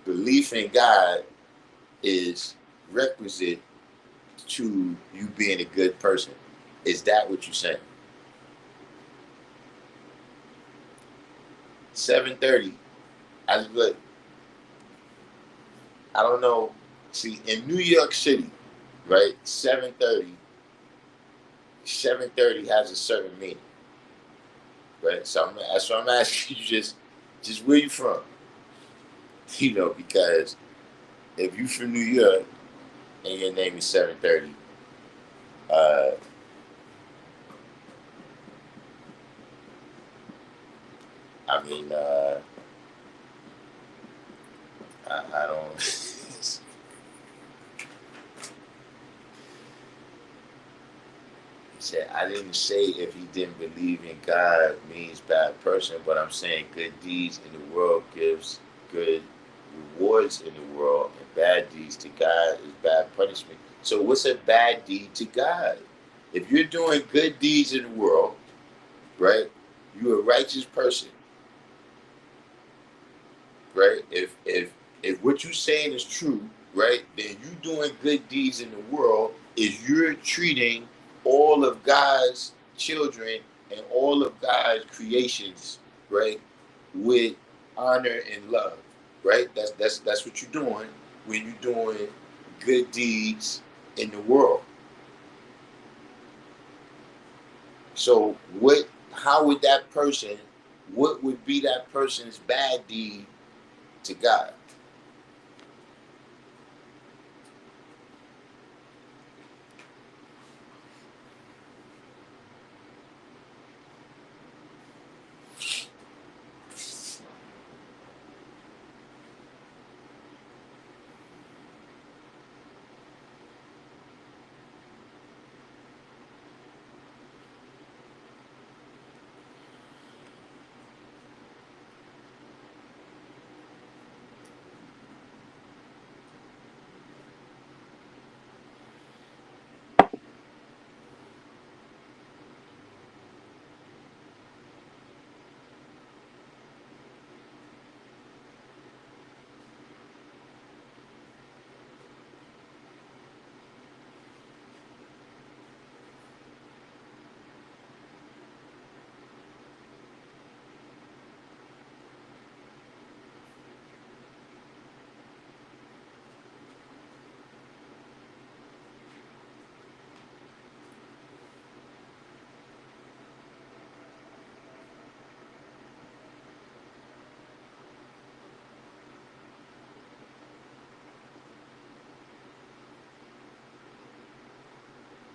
S1: belief in God is requisite to you being a good person. Is that what you're saying? 7:30. I look. I don't know. See, in New York City, right? 7:30. 7:30 has a certain meaning, right? So that's why I'm asking you just where you from, because if you from New York and your name is 7:30, uh, I mean, I don't. He said, I didn't say if he didn't believe in God means bad person, but I'm saying good deeds in the world gives good rewards in the world, and bad deeds to God is bad punishment. So what's a bad deed to God? If you're doing good deeds in the world, right? You're a righteous person, right? If what you're saying is true, right, then you doing good deeds in the world is you're treating all of God's children and all of God's creations, right, with honor, and love. Right? That's what you're doing when you're doing good deeds in the world. So what? How would that person? What would be that person's bad deed to God?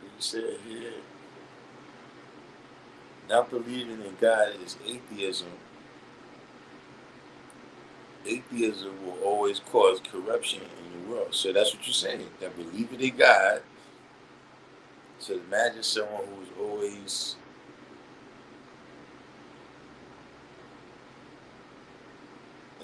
S1: You said here, not believing in God is atheism. Atheism will always cause corruption in the world. So that's what you're saying. That believing in God. So imagine someone who's always,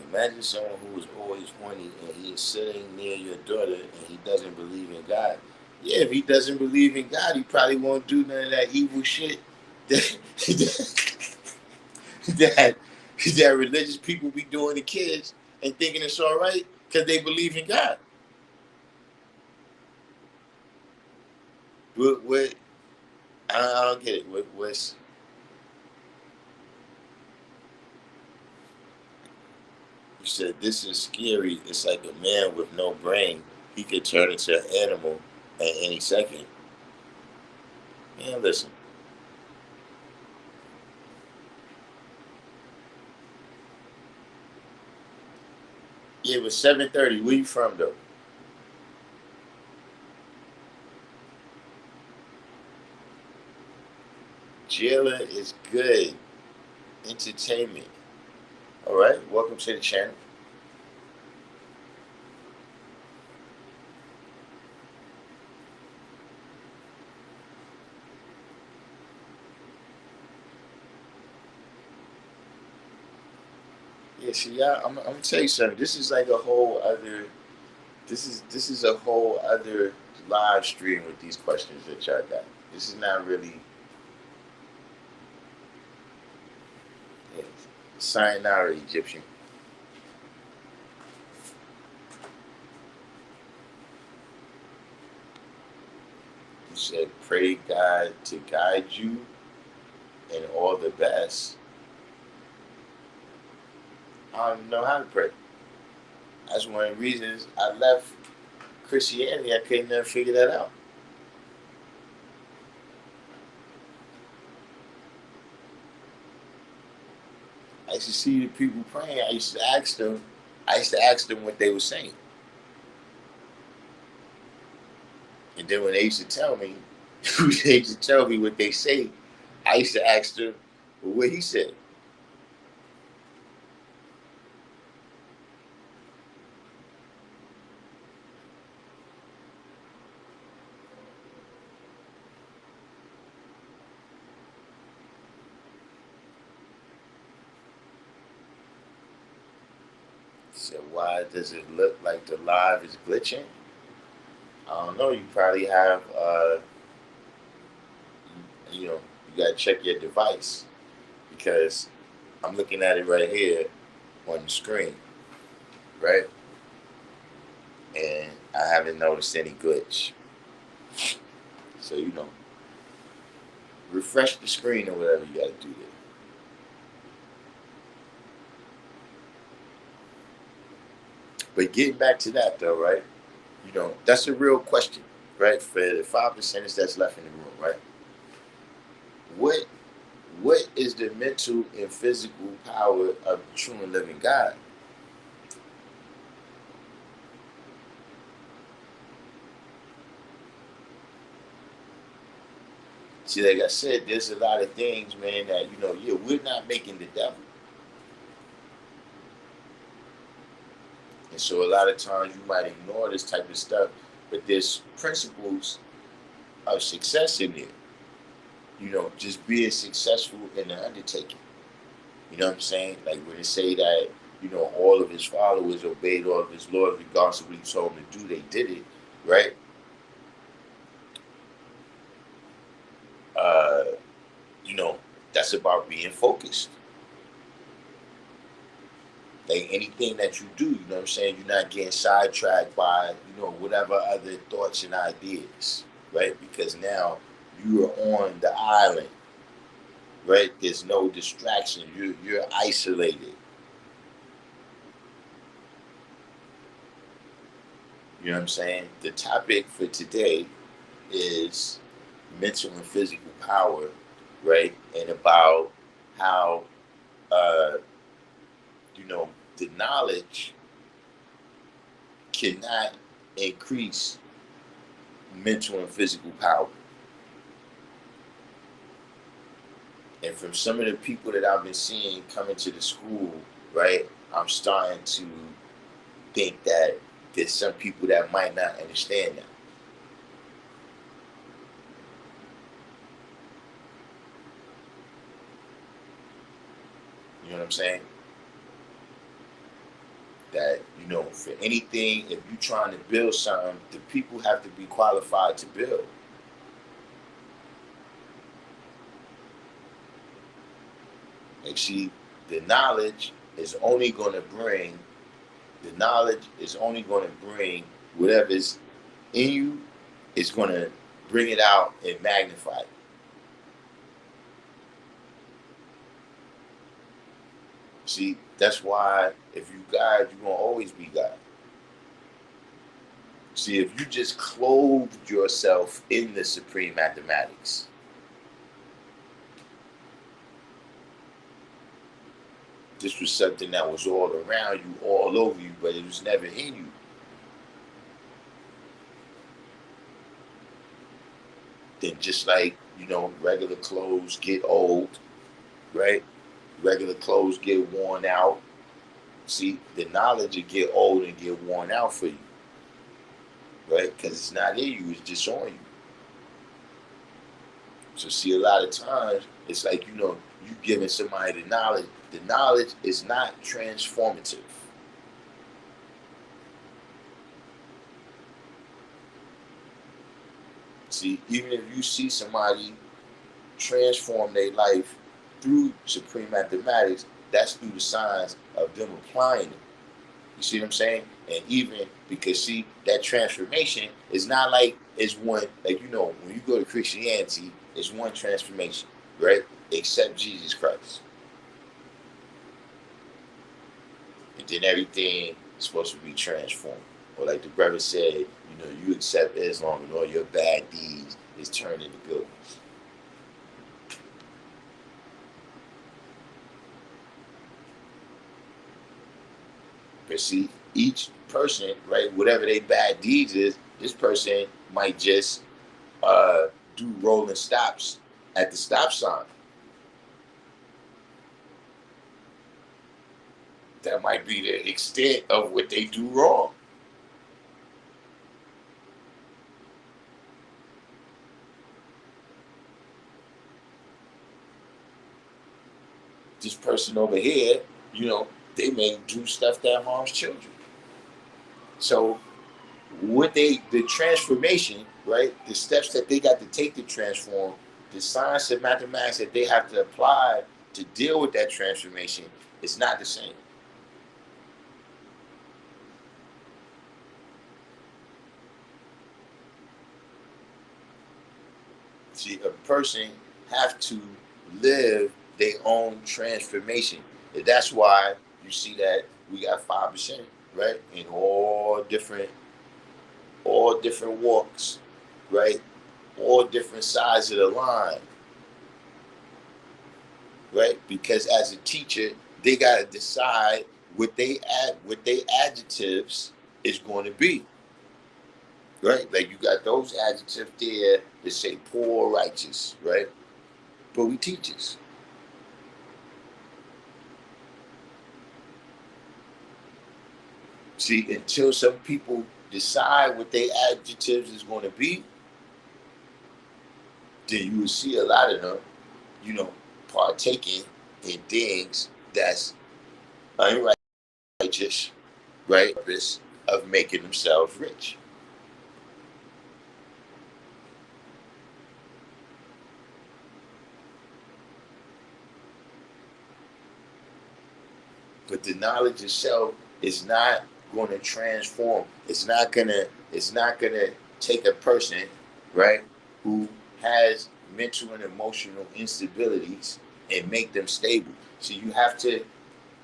S1: imagine someone who is always horny and he is sitting near your daughter and he doesn't believe in God. Yeah, if he doesn't believe in God, he probably won't do none of that evil shit that that, that religious people be doing to kids and thinking it's all right because they believe in God. What I don't get it. What's You said this is scary. It's like a man with no brain. He could turn into an animal at any second. Man, listen. Yeah, it was 7:30. Where you from though? Jailer is good. Entertainment. All right. Welcome to the channel. Yeah, see, I'm gonna tell you something. This is like a whole other. This is a whole other live stream with these questions that y'all got. This is not really. Yeah, sayonara, Egyptian. You said pray God to guide you and all the best. I don't know how to pray. That's one of the reasons I left Christianity. I couldn't never figure that out. I used to see the people praying. I used to ask them. I used to ask them what they were saying, and then when they used to tell me, they used to tell me what they say. I used to ask them well, what he said. He said, "Why does it look like the live is glitching?" I don't know. You probably have, you know, you gotta check your device because I'm looking at it right here on the screen, right? And I haven't noticed any glitch. So refresh the screen or whatever you got to do there. But getting back to that though, right? That's a real question, right? For the 5% that's left in the room, right? What what is the mental and physical power of the true and living God? See, like I said, there's a lot of things, man, that yeah, we're not making the devil. And so a lot of times you might ignore this type of stuff, but there's principles of success in there. Just being successful in the undertaking. You know what I'm saying? Like when they say that, all of his followers obeyed all of his Lord regardless of what he told them to do, they did it, right? Uh, you know, that's about being focused. Like anything that you do, you know what I'm saying? You're not getting sidetracked by, whatever other thoughts and ideas, right? Because now you are on the island, right? There's no distraction. You're isolated. You know what I'm saying? The topic for today is mental and physical power, right? And about how, uh, you know, the knowledge cannot increase mental and physical power. And from some of the people that I've been seeing coming to the school, right, I'm starting to think that there's some people that might not understand that. You know what I'm saying? That, for anything, if you're trying to build something, the people have to be qualified to build. Like, see, the knowledge is only going to bring, the knowledge is only going to bring whatever's in you, it's going to bring it out and magnify it. See, that's why if you God, you're going to always be God. See, if you just clothed yourself in the supreme mathematics, this was something that was all around you, all over you, but it was never in you. Then just like, regular clothes get old, right? Regular clothes get worn out. See, the knowledge will get old and get worn out for you, right? Because it's not in you, it's just on you. So see, a lot of times it's like, you giving somebody the knowledge. The knowledge is not transformative. See, even if you see somebody transform their life through supreme mathematics, that's through the signs of them applying it. You see what I'm saying? And even because, see, that transformation is not like it's one, like, when you go to Christianity, it's one transformation, right? Except Jesus Christ. And then everything is supposed to be transformed. Or like the brother said, you accept Islam and all your bad deeds is turned into good ones. But see, each person, right, whatever their bad deeds is, this person might just do rolling stops at the stop sign. That might be the extent of what they do wrong. This person over here, they may do stuff that harms children. So the transformation, right? The steps that they got to take to transform, the science of mathematics that they have to apply to deal with that transformation is not the same. See, a person have to live their own transformation. And that's why you see that we got 5%. right? In all different walks, right? All different sides of the line, right? Because as a teacher, they gotta decide what they adjectives is going to be, right? Like you got those adjectives there that say poor, righteous, right? But we teachers. See, until some people decide what their adjectives is going to be, then you will see a lot of them, you know, partaking in things that's unrighteous, right? Purpose of making themselves rich. But the knowledge itself is not going to transform. It's not gonna take a person, right, who has mental and emotional instabilities and make them stable. So you have to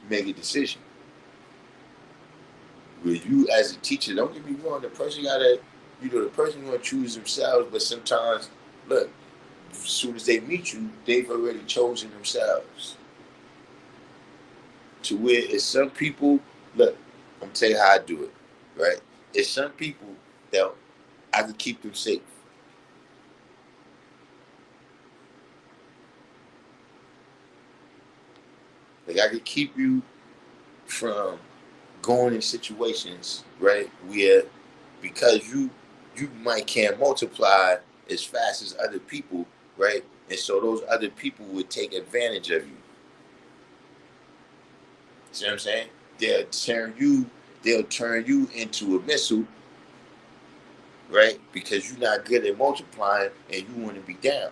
S1: make a decision. With you as a teacher, don't get me wrong, the person gotta, the person gonna choose themselves, but sometimes, look, as soon as they meet you, they've already chosen themselves. To where it's some people, look, I'm gonna tell you how I do it, right? It's some people that I can keep them safe. Like I can keep you from going in situations, right, where because you might can't multiply as fast as other people, right? And so those other people would take advantage of you. See what I'm saying? They'll turn you, they'll turn you into a missile, right? Because you're not good at multiplying and you want to be down.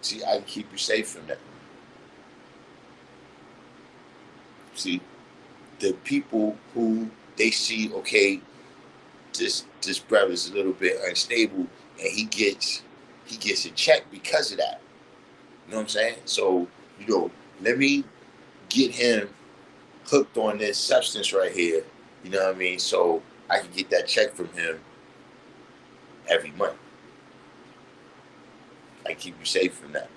S1: See, I can keep you safe from that. See, the people who they see, okay, this brother's a little bit unstable, and he gets a check because of that. You know what I'm saying? So, let me get him hooked on this substance right here. You know what I mean? So I can get that check from him every month. I keep you safe from that,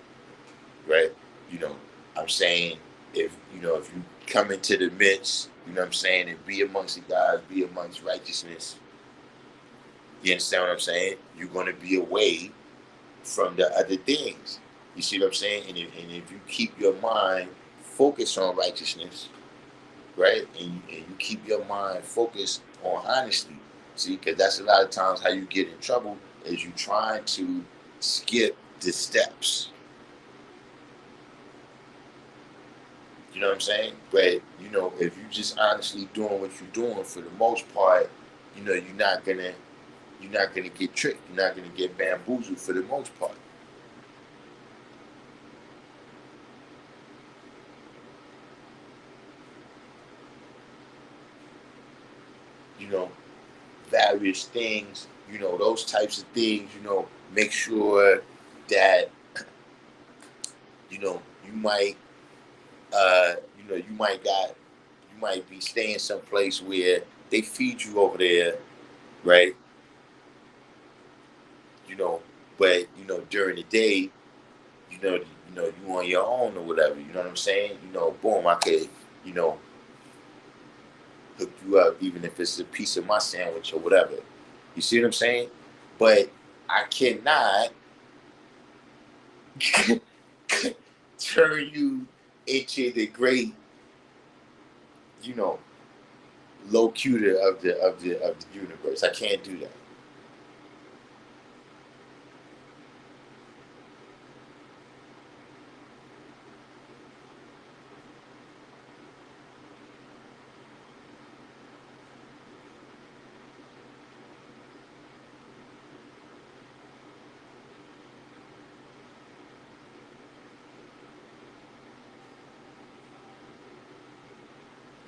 S1: right? You know, I'm saying if you come into the midst, you know what I'm saying, and be amongst the guys, be amongst righteousness, you understand what I'm saying? You're going to be away from the other things. You see what I'm saying? And if you keep your mind focused on righteousness, right? And you keep your mind focused on honesty. See, because that's a lot of times how you get in trouble is you trying to skip the steps. You know what I'm saying? But if you just honestly doing what you're doing, for the most part, you're not gonna get tricked. You're not gonna get bamboozled for the most part. You know, various things. Those types of things. Make sure that you might you might be staying someplace where they feed you over there, right? You know, but during the day, you on your own or whatever. You know what I'm saying? Boom, I could, you know, hook you up even if it's a piece of my sandwich or whatever. You see what I'm saying? But I cannot turn you into the great, you know, locutor of the universe. I can't do that.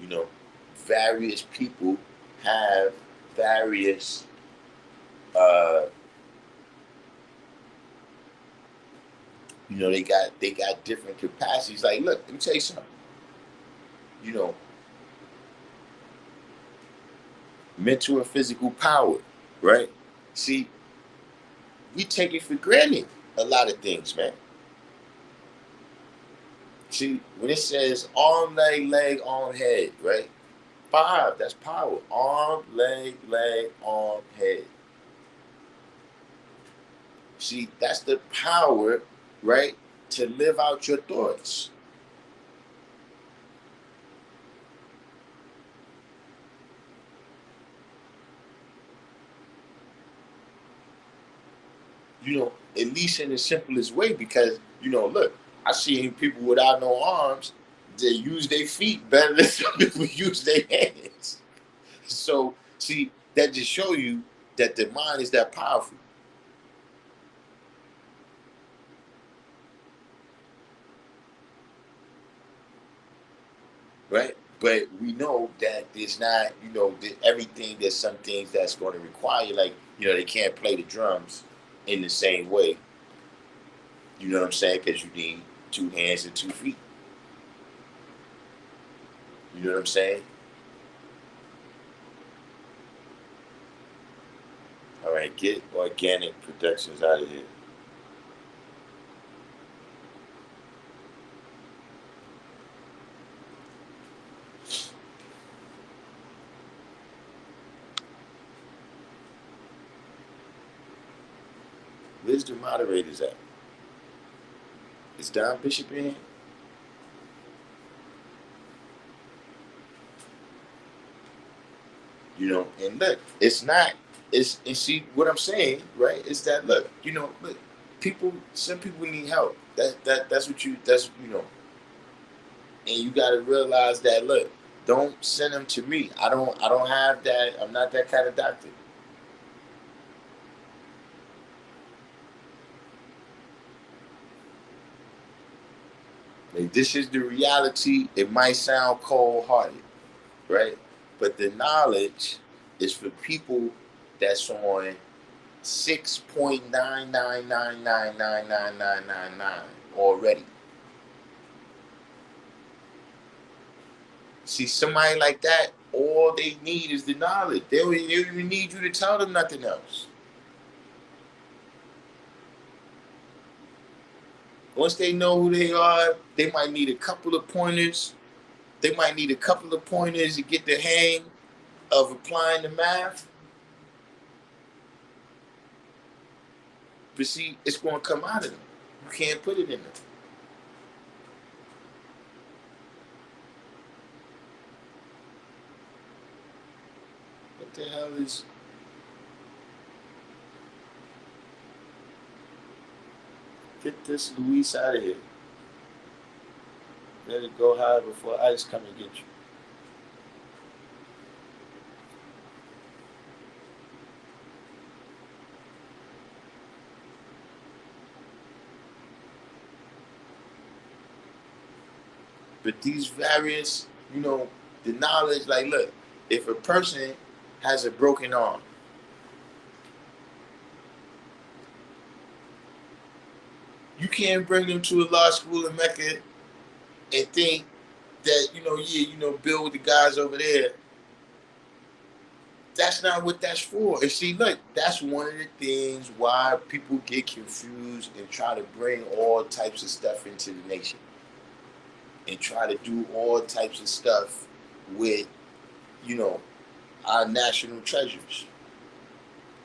S1: You know, various people have various uh they got different capacities. Like, look, let me tell you something. You know, mental and physical power, right? See, we take it for granted a lot of things, man. See, when it says arm, leg, arm, head, right? 5, that's power. Arm, leg, arm, head. See, that's the power, right, to live out your thoughts. At least in the simplest way, because, look, I see people without no arms, they use their feet better than some people use their hands. So, see, that just show you that the mind is that powerful, right? But we know that there's not, everything, there's some things that's going to require, like, they can't play the drums in the same way. You know what I'm saying? Because you need 2 hands and 2 feet. You know what I'm saying? All right, get Organic Productions out of here. Where's the moderators at? Is Don Bishop in here? And look, it's not. It's and see what I'm saying, right? It's that look, look, some people need help. That's what and you got to realize that. Look, don't send them to me. I don't have that. I'm not that kind of doctor. Like, this is the reality. It might sound cold hearted, right? But the knowledge is for people that's on 6.999999999 already. See, somebody like that, all they need is the knowledge. They don't even need you to tell them nothing else. Once they know who they are, they might need a couple of pointers. They might need a couple of pointers to get the hang of applying the math. But see, it's going to come out of them. You can't put it in them. What the hell is... Get this Luis out of here. Let it go high before ICE come and get you. But these various, the knowledge, like, look, if a person has a broken arm, you can't bring them to a law school in Mecca and think that, build with the guys over there. That's not what that's for. And see, look, that's one of the things why people get confused and try to bring all types of stuff into the nation and try to do all types of stuff with, our national treasures.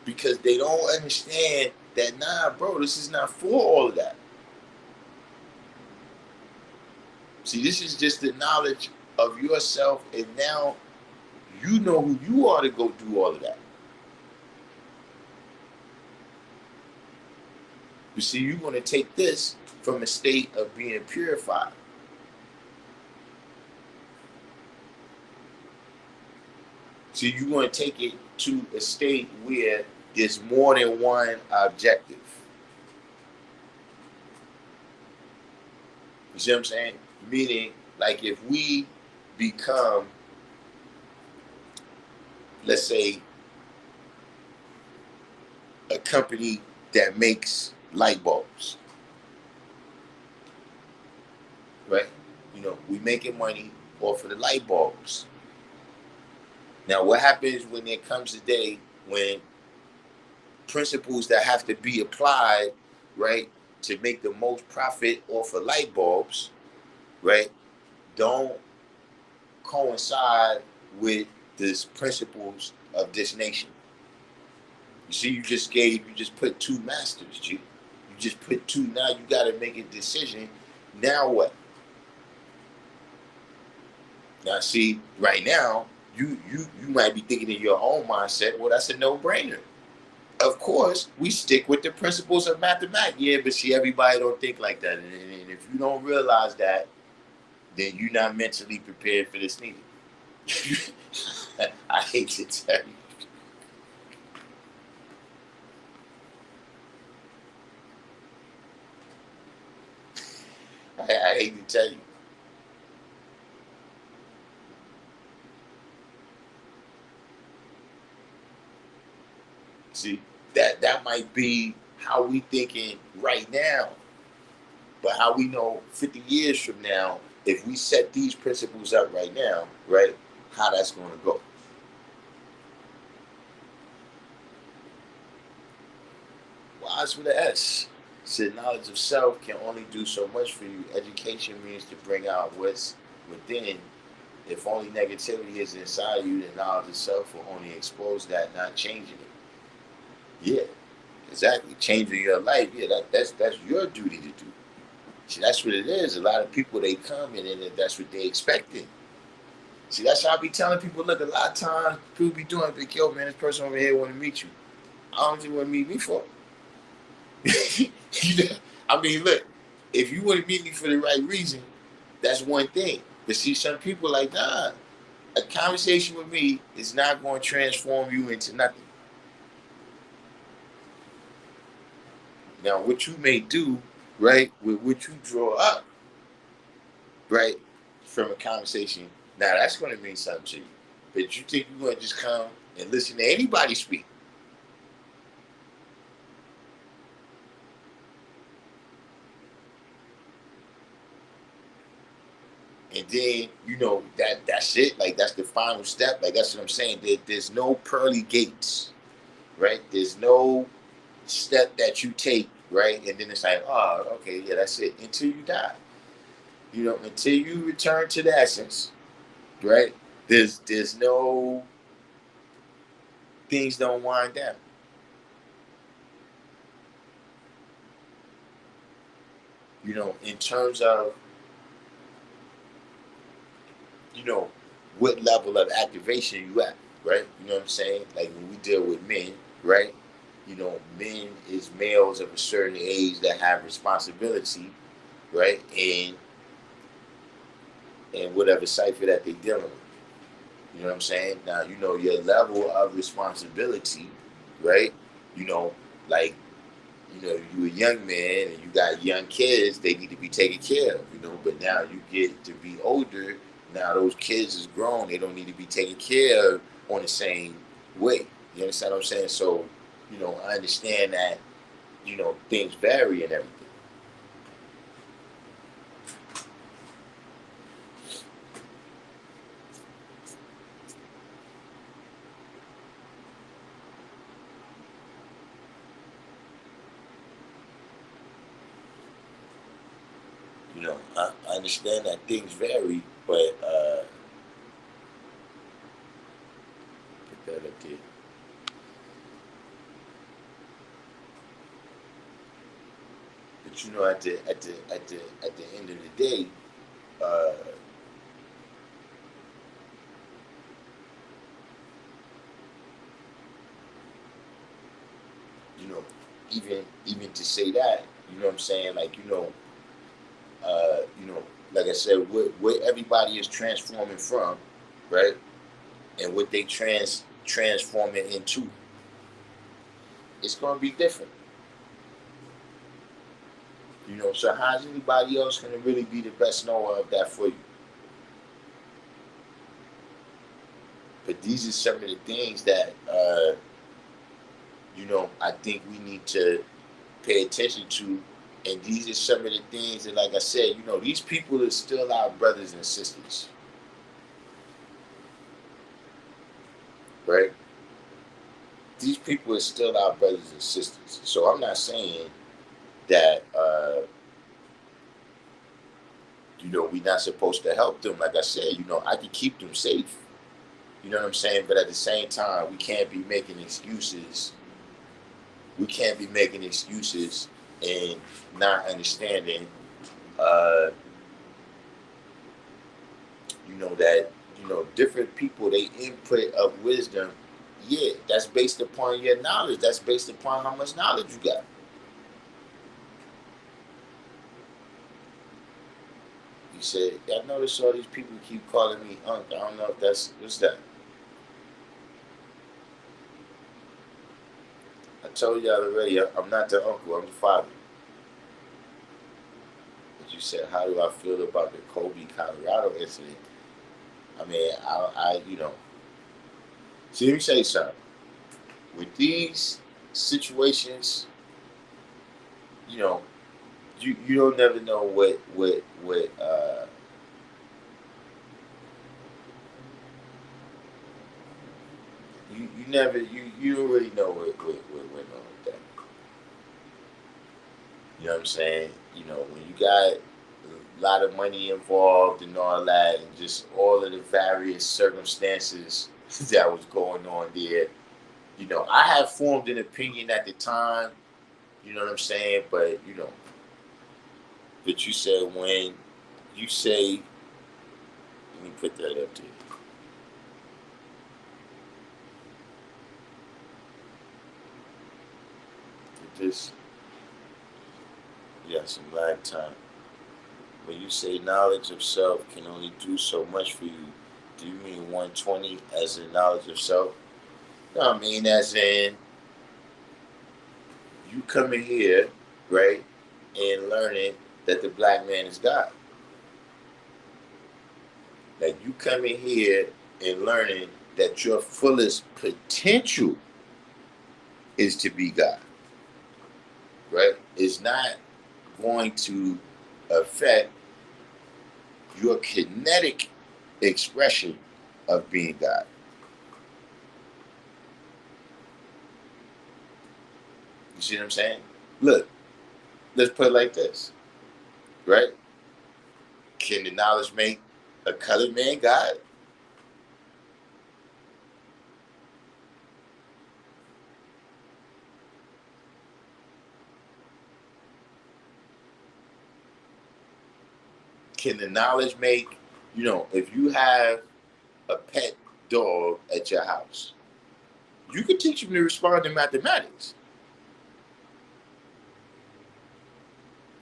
S1: Because they don't understand that, nah, bro, this is not for all of that. See, this is just the knowledge of yourself, and now you know who you are to go do all of that. You see, you're going to take this from a state of being purified. So you're going to take it to a state where there's more than one objective. You see what I'm saying? Meaning, like, if we become, let's say, a company that makes light bulbs, right? We making money off of the light bulbs. Now, what happens when there comes a day when principles that have to be applied, right, to make the most profit off of light bulbs, right, don't coincide with the principles of this nation? You see, you just put two masters, G. You just put two. Now you got to make a decision. Now what? Now, see, right now, you might be thinking in your own mindset, well, that's a no-brainer. Of course, we stick with the principles of mathematics. Yeah, but see, everybody don't think like that. And if you don't realize that, then you're not mentally prepared for this neither. I hate to tell you. I hate to tell you. See, that might be how we thinking right now, but how we know 50 years from now, if we set these principles up right now, right, how that's going to go. Wise with an S. Said knowledge of self can only do so much for you. Education means to bring out what's within. If only negativity is inside you, then knowledge of self will only expose that, not changing it. Yeah, exactly. Changing your life. Yeah, that's your duty to do. See, that's what it is. A lot of people they come in and that's what they expecting. See, that's how I be telling people. Look, a lot of times people be doing big, yo, man, this person over here want to meet you. I don't think want to meet me for. I mean, look, if you want to meet me for the right reason, that's one thing. But see, some people like, nah, a conversation with me is not going to transform you into nothing. Now, what you may do, right, with what you draw up, right, from a conversation, now that's going to mean something to you. But you think you're going to just come and listen to anybody speak? And then that's it. Like that's the final step. Like that's what I'm saying. There's no pearly gates, right? There's no step that you take, right? And then it's like, oh, okay, yeah, that's it. Until you die, until you return to the essence, right? There's no things don't wind down. In terms of what level of activation you at, right? You know what I'm saying? Like when we deal with men, right? Men is males of a certain age that have responsibility, right? And whatever cipher that they dealing with. You know what I'm saying? Now your level of responsibility, right? You know, like you a young man and you got young kids, they need to be taken care of, but now you get to be older, now those kids is grown, they don't need to be taken care of on the same way. You understand what I'm saying? So, I understand that, things vary and everything. I understand that things vary, but put that up there. But at the end of the day, uh, you know, even to say that, you know what I'm saying? Like, uh, you know, like I said, what everybody is transforming from, right? And what they transform it into, it's gonna be different. So how's anybody else gonna really be the best knower of that for you? But these are some of the things that I think we need to pay attention to. And these are some of the things that, like I said, these people are still our brothers and sisters. right? These people are still our brothers and sisters. So I'm not saying that we're not supposed to help them. Like I said, I can keep them safe. You know what I'm saying? But at the same time, we can't be making excuses. We can't be making excuses and not understanding, uh, that different people, they input of wisdom. Yeah, that's based upon your knowledge. That's based upon how much knowledge you got. You said, I notice all these people keep calling me Unc. I don't know if that's what's that. I told y'all already. I'm not the uncle. I'm the father. But you said, how do I feel about the Kobe, Colorado incident? I mean, see, let me say something. With these situations, you know, you don't never know what you never you don't really know what went on with that. You know what I'm saying? When you got a lot of money involved and all that, and just all of the various circumstances that was going on there. I had formed an opinion at the time. You know what I'm saying? But you said when you say, let me put that up there. Just you got some lag time. When you say knowledge of self can only do so much for you, do you mean 120 as in knowledge of self? No, I mean as in you coming here, right, and learning that the black man is God. Like you coming here and learning that your fullest potential is to be God, right? It's not going to affect your kinetic expression of being God. You see what I'm saying? Look, let's put it like this, right? Can the knowledge make a colored man God? Can the knowledge make, if you have a pet dog at your house, you can teach him to respond to mathematics.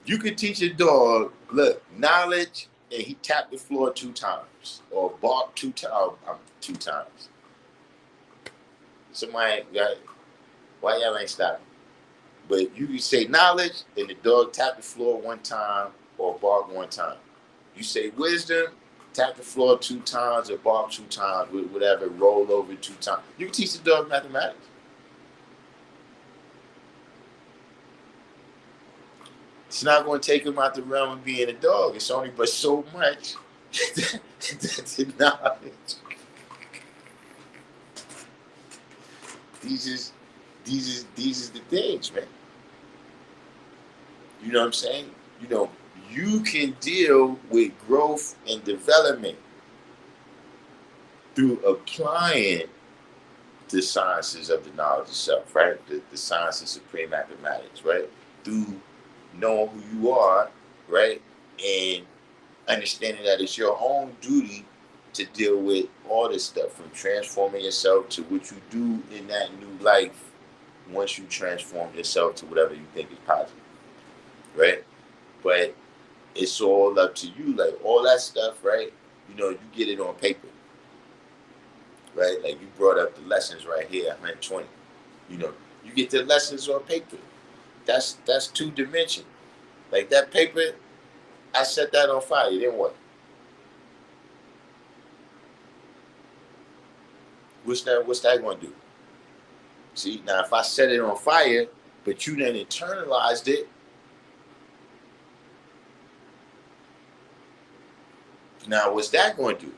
S1: You can teach a dog, look, knowledge, and he tapped the floor 2 times or barked 2 times. Two times. Somebody got, why y'all ain't stopping? But you can say knowledge, and the dog tap the floor 1 time or bark 1 time. You say wisdom, tap the floor 2 times or bark 2 times, whatever, roll over 2 times. You can teach the dog mathematics. It's not going to take him out the realm of being a dog. It's only but so much that's the knowledge. These is the things, man. You know what I'm saying? You can deal with growth and development through applying the sciences of the knowledge itself, right? The science of supreme mathematics, right? Through knowing who you are, right? And understanding that it's your own duty to deal with all this stuff, from transforming yourself to what you do in that new life once you transform yourself to whatever you think is positive, right? But it's all up to you. Like all that stuff, right? You get it on paper, right? Like you brought up the lessons right here, 120. You know, you get the lessons on paper. That's 2 dimension. Like that paper, I set that on fire. Then what? What's that going to do? See, now if I set it on fire, but you then internalized it, now what's that going to do?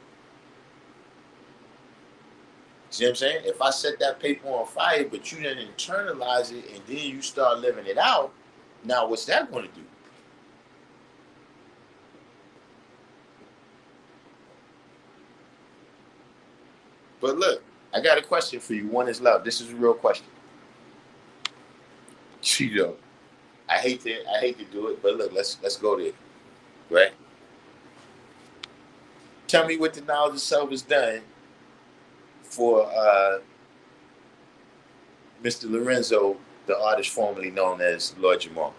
S1: See what I'm saying? If I set that paper on fire, but you didn't internalize it and then you start living it out, now what's that going to do? But look, I got a question for you. One is love. This is a real question. You know, I hate to do it, but look, let's go there, right? Tell me what the knowledge of self has done for Mr. Lorenzo, the artist formerly known as Lord Jamar.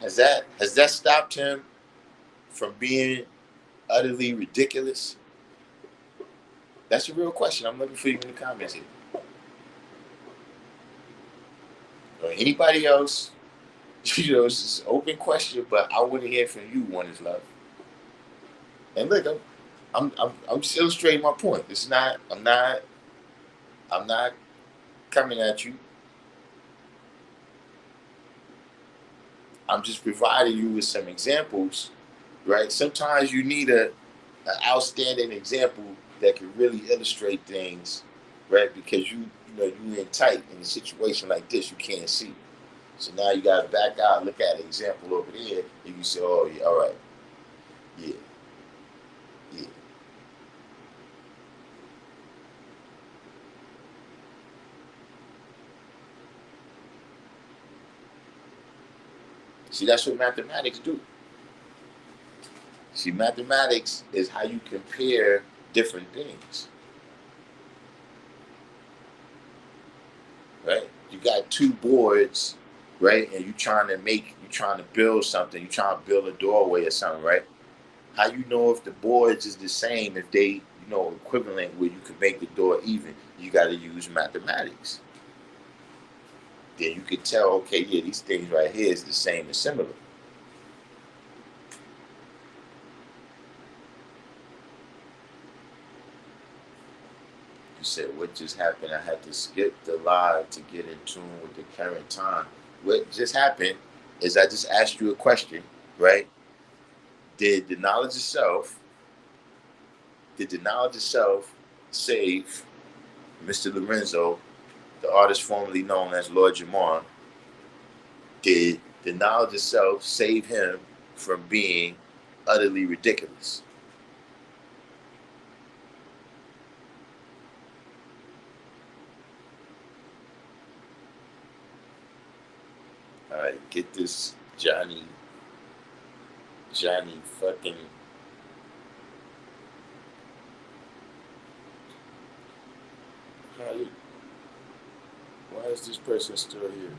S1: Has that stopped him from being utterly ridiculous? That's a real question. I'm looking for you in the comments here. Or anybody else, it's an open question, but I want to hear from you. One is love. And look, I'm just illustrating my point. It's not. I'm not coming at you. I'm just providing you with some examples, right? Sometimes you need an outstanding example that can really illustrate things, right? Because you in tight in a situation like this, you can't see. So now you got to back out, look at an example over there, and you say, "Oh yeah, all right, yeah, yeah." See, that's what mathematics do. See, mathematics is how you compare different things, right? You got two boards, right? And you trying to build something, you trying to build a doorway or something, right? How you know if the boards is the same, if they, equivalent where you could make the door even? You got to use mathematics. Then you could tell, okay, yeah, these things right here is the same and similar. You said, what just happened? I had to skip the live to get in tune with the current time. What just happened is I just asked you a question, right? Did the knowledge of self, did the knowledge of self save Mr. Lorenzo, the artist formerly known as Lord Jamar? Did the knowledge of self save him from being utterly ridiculous? All right, get this Johnny fucking. Why is this person still here?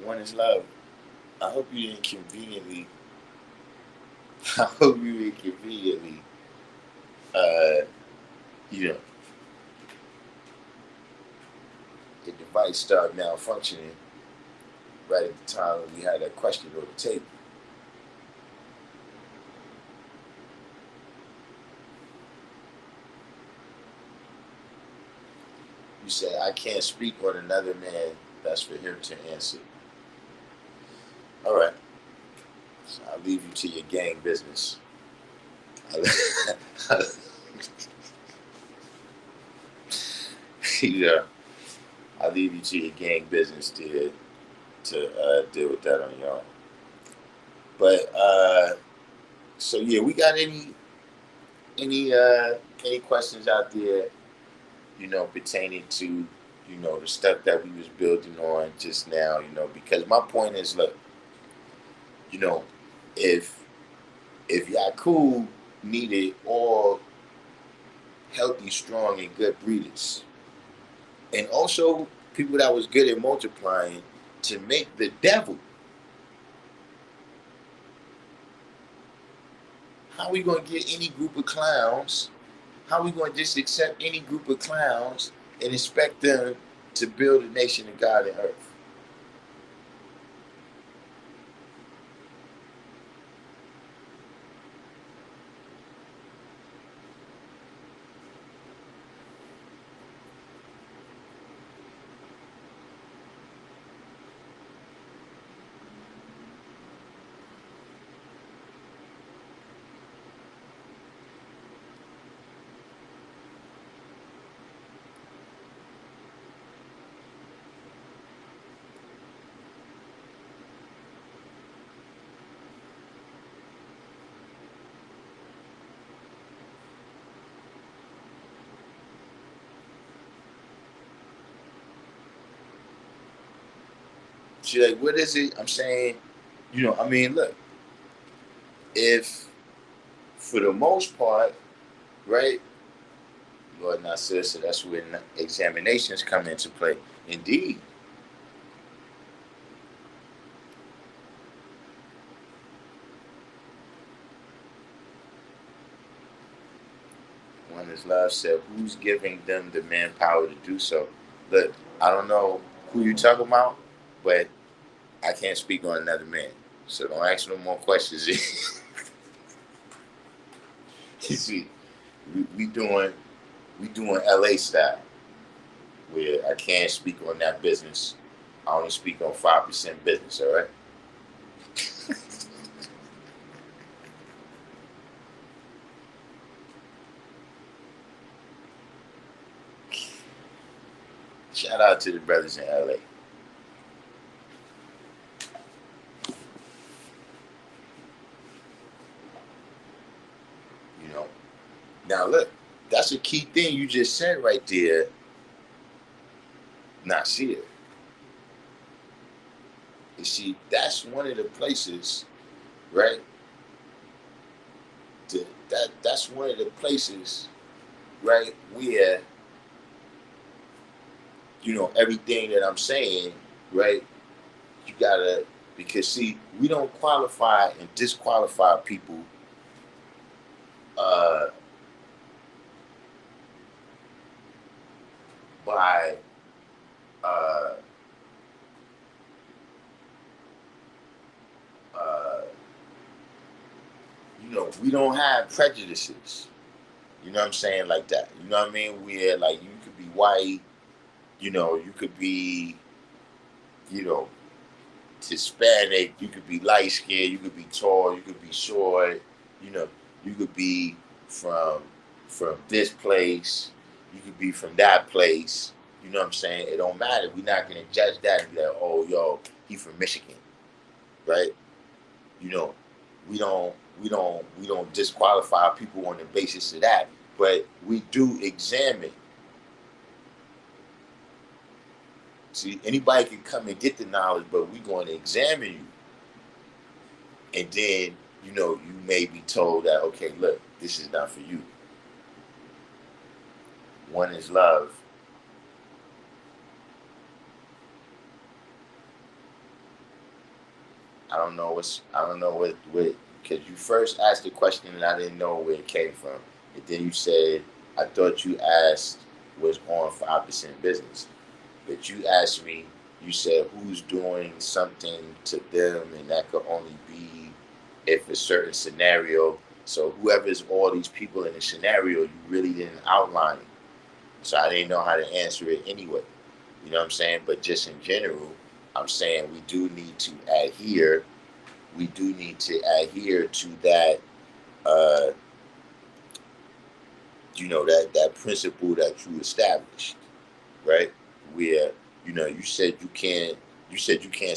S1: One is love. I hope you didn't conveniently. I hope you didn't conveniently. Uh, you know, the device started malfunctioning right at the time when we had that question on the table. You said I can't speak on another man. That's for him to answer. All right. So I'll leave you to your gang business. Yeah, I'll leave you to your gang business to deal with that on your own. But so yeah, we got any questions out there, pertaining to the stuff that we was building on just now, because my point is, look, you know, if Yakub needed all healthy, strong, and good breeders, and also people that was good at multiplying, to make the devil. How are we going to get any group of clowns? How are we going to just accept any group of clowns and expect them to build a nation of God and earth? She's like, what is it? I'm saying, I mean, look, if for the most part, right, Lord not says, so that's when examinations come into play. Indeed. One is love said, who's giving them the manpower to do so? Look, I don't know who you talking about, but I can't speak on another man. So don't ask no more questions. You see, we doing LA style, where I can't speak on that business. I only speak on 5% business, all right? Shout out to the brothers in LA. You know. Now look, that's a key thing you just said right there. Nasir. You see, that's one of the places, right? That's one of the places, right, where everything that I'm saying, right? You gotta, because see, we don't qualify and disqualify people uh, by uh, uh, we don't have prejudices. You know what I'm saying? Like that. You know what I mean? Where like you could be white, you could be, you know, Hispanic, you could be light skinned, you could be tall, you could be short, you know, you could be from this place, you could be from that place. You know what I'm saying? It don't matter. We're not gonna judge that and be like, oh yo, he from Michigan, right? You know, we don't disqualify people on the basis of that, but we do examine. See, anybody can come and get the knowledge, but we're going to examine you. And then, you may be told that, okay, look, this is not for you. One is love. I don't know what, because you first asked the question and I didn't know where it came from. And then you said, I thought you asked was on 5% business. But you asked me, you said who's doing something to them, and that could only be if a certain scenario. So whoever's all these people in the scenario, you really didn't outline it. So I didn't know how to answer it anyway. You know what I'm saying? But just in general, I'm saying we do need to adhere. We do need to adhere to that. Uh, that principle that you established, right? Where you said you can't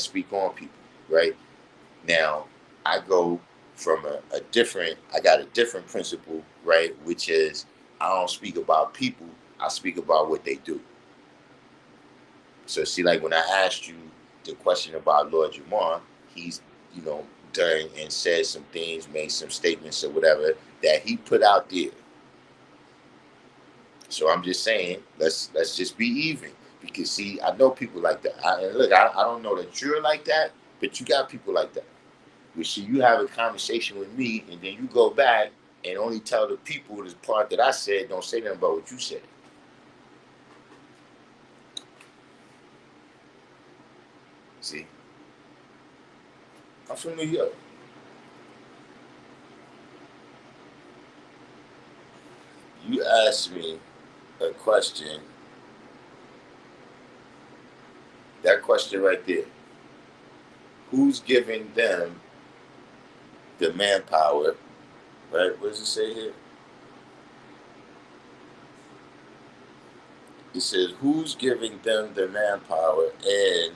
S1: speak on people, right? Now I go from a different, I got a different principle, right? Which is I don't speak about people, I speak about what they do. So see, like when I asked you the question about Lord Jamar, he's you know done and said some things, made some statements or whatever that he put out there. So I'm just saying, let's just be even, Because see, I know people like that. And look, I don't know that you're like that, but you got people like that. You see, you have a conversation with me, and then you go back and only tell the people the part that I said. Don't say nothing about what you said. See, I'm from New York. You asked me a question. That question right there. Who's giving them the manpower? Right? What does it say here? It says, who's giving them the manpower and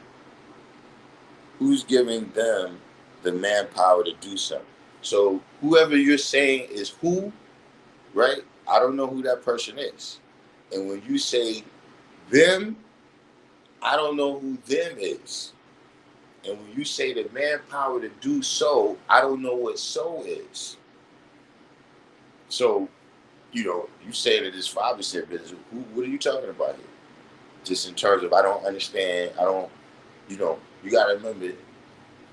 S1: who's giving them the manpower to do something? So whoever you're saying is who, right? I don't know who that person is. And when you say them, I don't know who them is. And when you say the manpower to do so, I don't know what so is. So, you say that his father said business. What are you talking about here? Just in terms of I don't understand. I don't, you got to remember,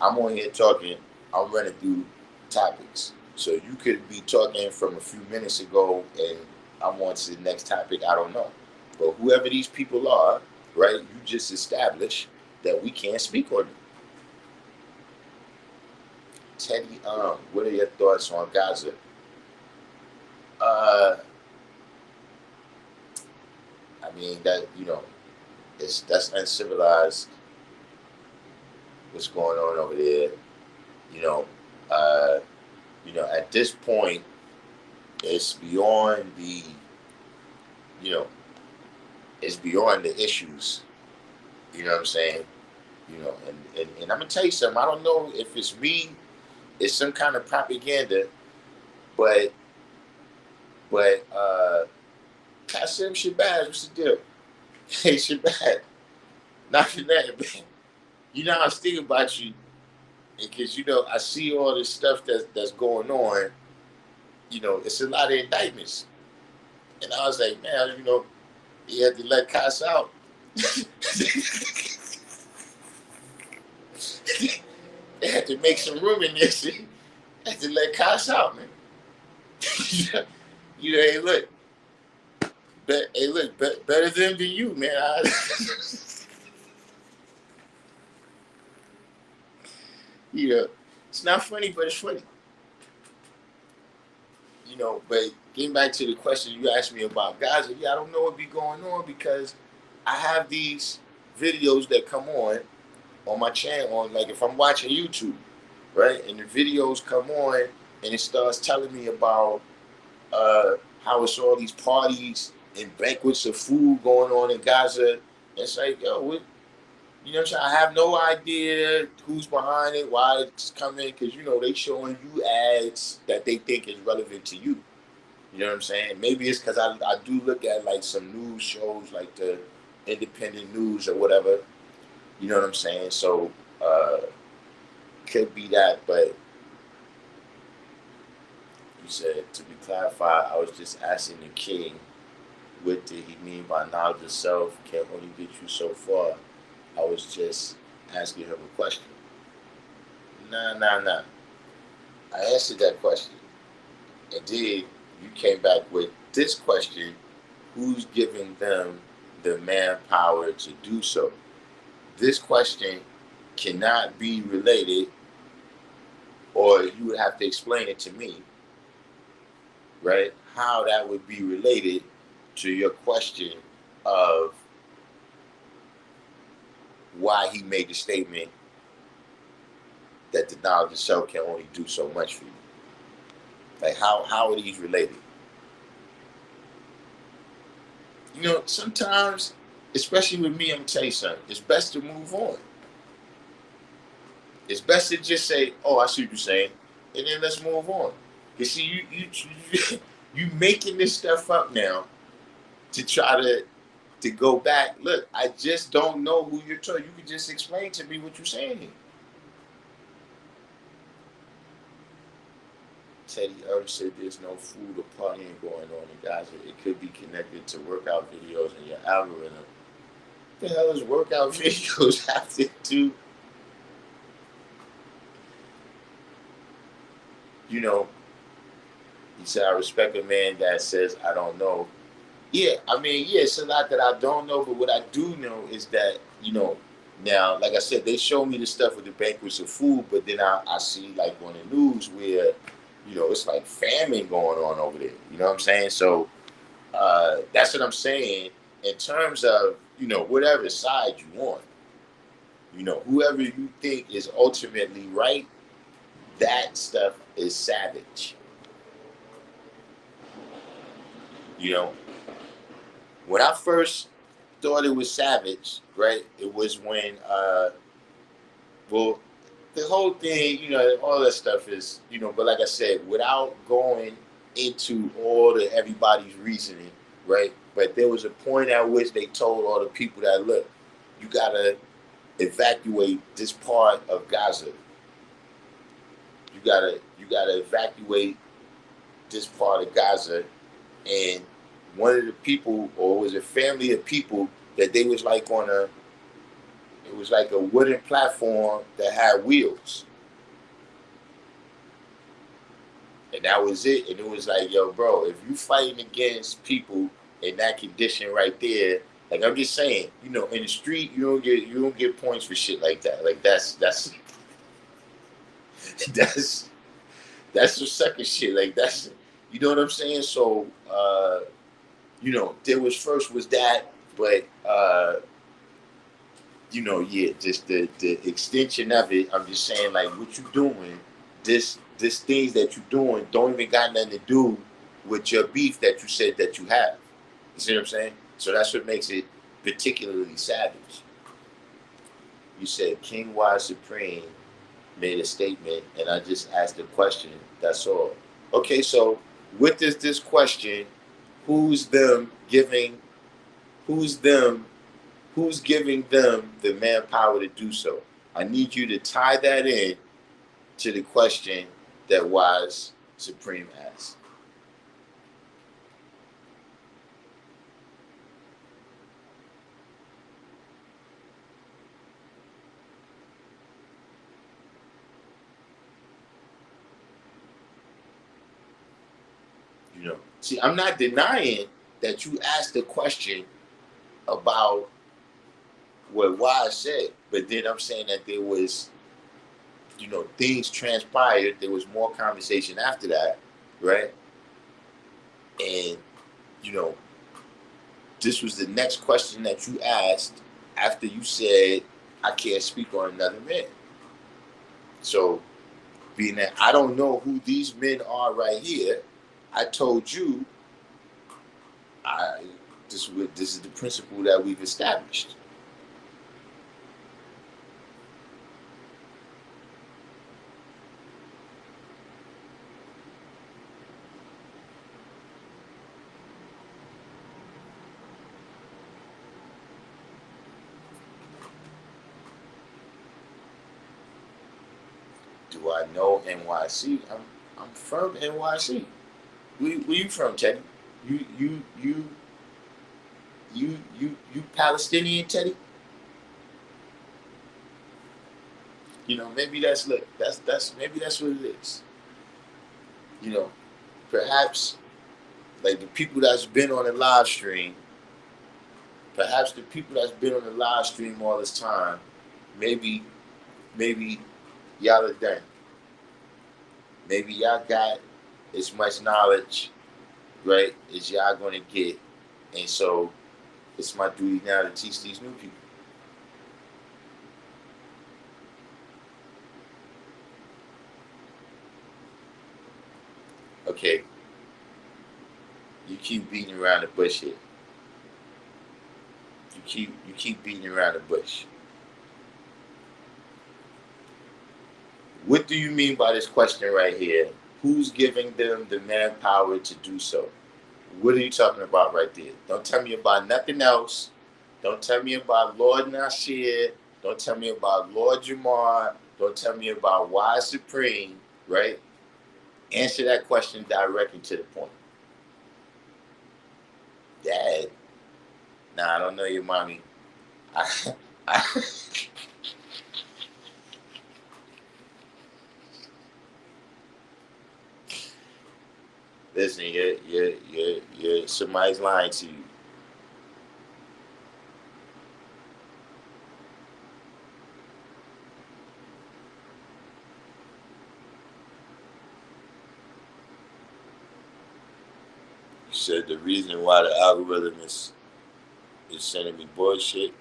S1: I'm on here talking, I'm running through topics. So you could be talking from a few minutes ago and I'm on to the next topic, I don't know. But whoever these people are, right, you just established that we can't speak on them. Teddy, what are your thoughts on Gaza? Uh, I mean that that's uncivilized. What's going on over there? You know, uh, at this point, it's beyond the, you know, it's beyond the issues. You know what I'm saying? And I'm gonna tell you something. I don't know if it's me, it's some kind of propaganda, but Kasim Shabazz, what's the deal? Hey Shabazz, not for that, man. I was thinking about you because I see all this stuff that's going on. It's a lot of indictments, and I was like, man, he had to let Cas out. They had to make some room in this. They had to let Cas out, man. Hey, look, better them than you, man. It's not funny, but it's funny. But getting back to the question you asked me about Gaza, I don't know what be going on because I have these videos that come on my channel, like if I'm watching YouTube, right, and the videos come on and it starts telling me about how it's all these parties and banquets of food going on in Gaza. It's like, yo, what? You know what I'm saying? I have no idea who's behind it, why it's coming, because they showing you ads that they think is relevant to you. You know what I'm saying? Maybe it's because I do look at like some news shows, like the independent news or whatever. You know what I'm saying? So could be that, but you said to be clarified. I was just asking the king, what did he mean by knowledge of self can only get you so far? I was just asking him a question. Nah. I answered that question. And then you came back with this question, who's giving them the manpower to do so? This question cannot be related, or you would have to explain it to me, right? How that would be related to your question of why he made the statement that the knowledge of self can only do so much for you. Like how are these related? Sometimes, especially with me, I'm gonna tell you something. It's best to move on. It's best to just say, "Oh, I see what you're saying," and then let's move on. You see, you making this stuff up now to try to go back. Look, I just don't know who you're talking. You can just explain to me what you're saying here. Teddy Earth said there's no food or partying going on in Gaza. It could be connected to workout videos in your algorithm. the hell is workout videos have to do? You know, he said, I respect a man that says, I don't know. Yeah, I mean, yeah, it's a lot that I don't know, but what I do know is that, now, like I said, they show me the stuff with the banquets of food, but then I see, like, on the news where, it's like famine going on over there. You know what I'm saying? So that's what I'm saying in terms of, whatever side you want. Whoever you think is ultimately right, that stuff is savage. You know, when I first thought it was savage, right? It was when, well, the whole thing, all that stuff is, but like I said, without going into all the everybody's reasoning, right? But there was a point at which they told all the people that, look, you gotta evacuate this part of Gaza. You gotta evacuate this part of Gaza. And one of the people, or was a family of people, that they was like on a, it was like a wooden platform that had wheels, and that was it. And it was like, yo, bro, if you fighting against people in that condition right there, like I'm just saying, in the street, you don't get points for shit like that. Like that's that's that's the second shit. Like that's, you know what I'm saying. So there was first was that, but yeah, just the extension of it. I'm just saying, like, what you doing, this things that you doing don't even got nothing to do with your beef that you said that you have. You see what I'm saying? So that's what makes it particularly savage. You said King Y Supreme made a statement, and I just asked a question. That's all. Okay, so with this question, who's them giving? Who's them Who's giving them the manpower to do so? I need you to tie that in to the question that Wise Supreme asked. See, I'm not denying that you asked the question about what Wise said, but then I'm saying that there was, things transpired. There was more conversation after that, right? And you know, this was the next question that you asked after you said, I can't speak on another man. So, being that I don't know who these men are right here, I told you, I this is the principle that we've established. Do I know NYC? I'm from NYC. Where you from, Teddy? You Palestinian, Teddy? Maybe that's maybe that's what it is. You know, Perhaps like the people that's been on the live stream, perhaps the people that's been on the live stream all this time, maybe maybe y'all are done. Maybe y'all got as much knowledge, right, as y'all gonna get, and so it's my duty now to teach these new people. Okay, you keep beating around the bush here. You keep beating around the bush. What do you mean by this question right here? Who's giving them the manpower to do so? What are you talking about right there? Don't tell me about nothing else. Don't tell me about Lord Nasir. Don't tell me about Lord Jamar. Don't tell me about Why Supreme, right? Answer that question directly to the point. Dad, nah, I don't know your mommy. I, I, listen, somebody's lying to you. You said the reason why the algorithm is sending me bullshit.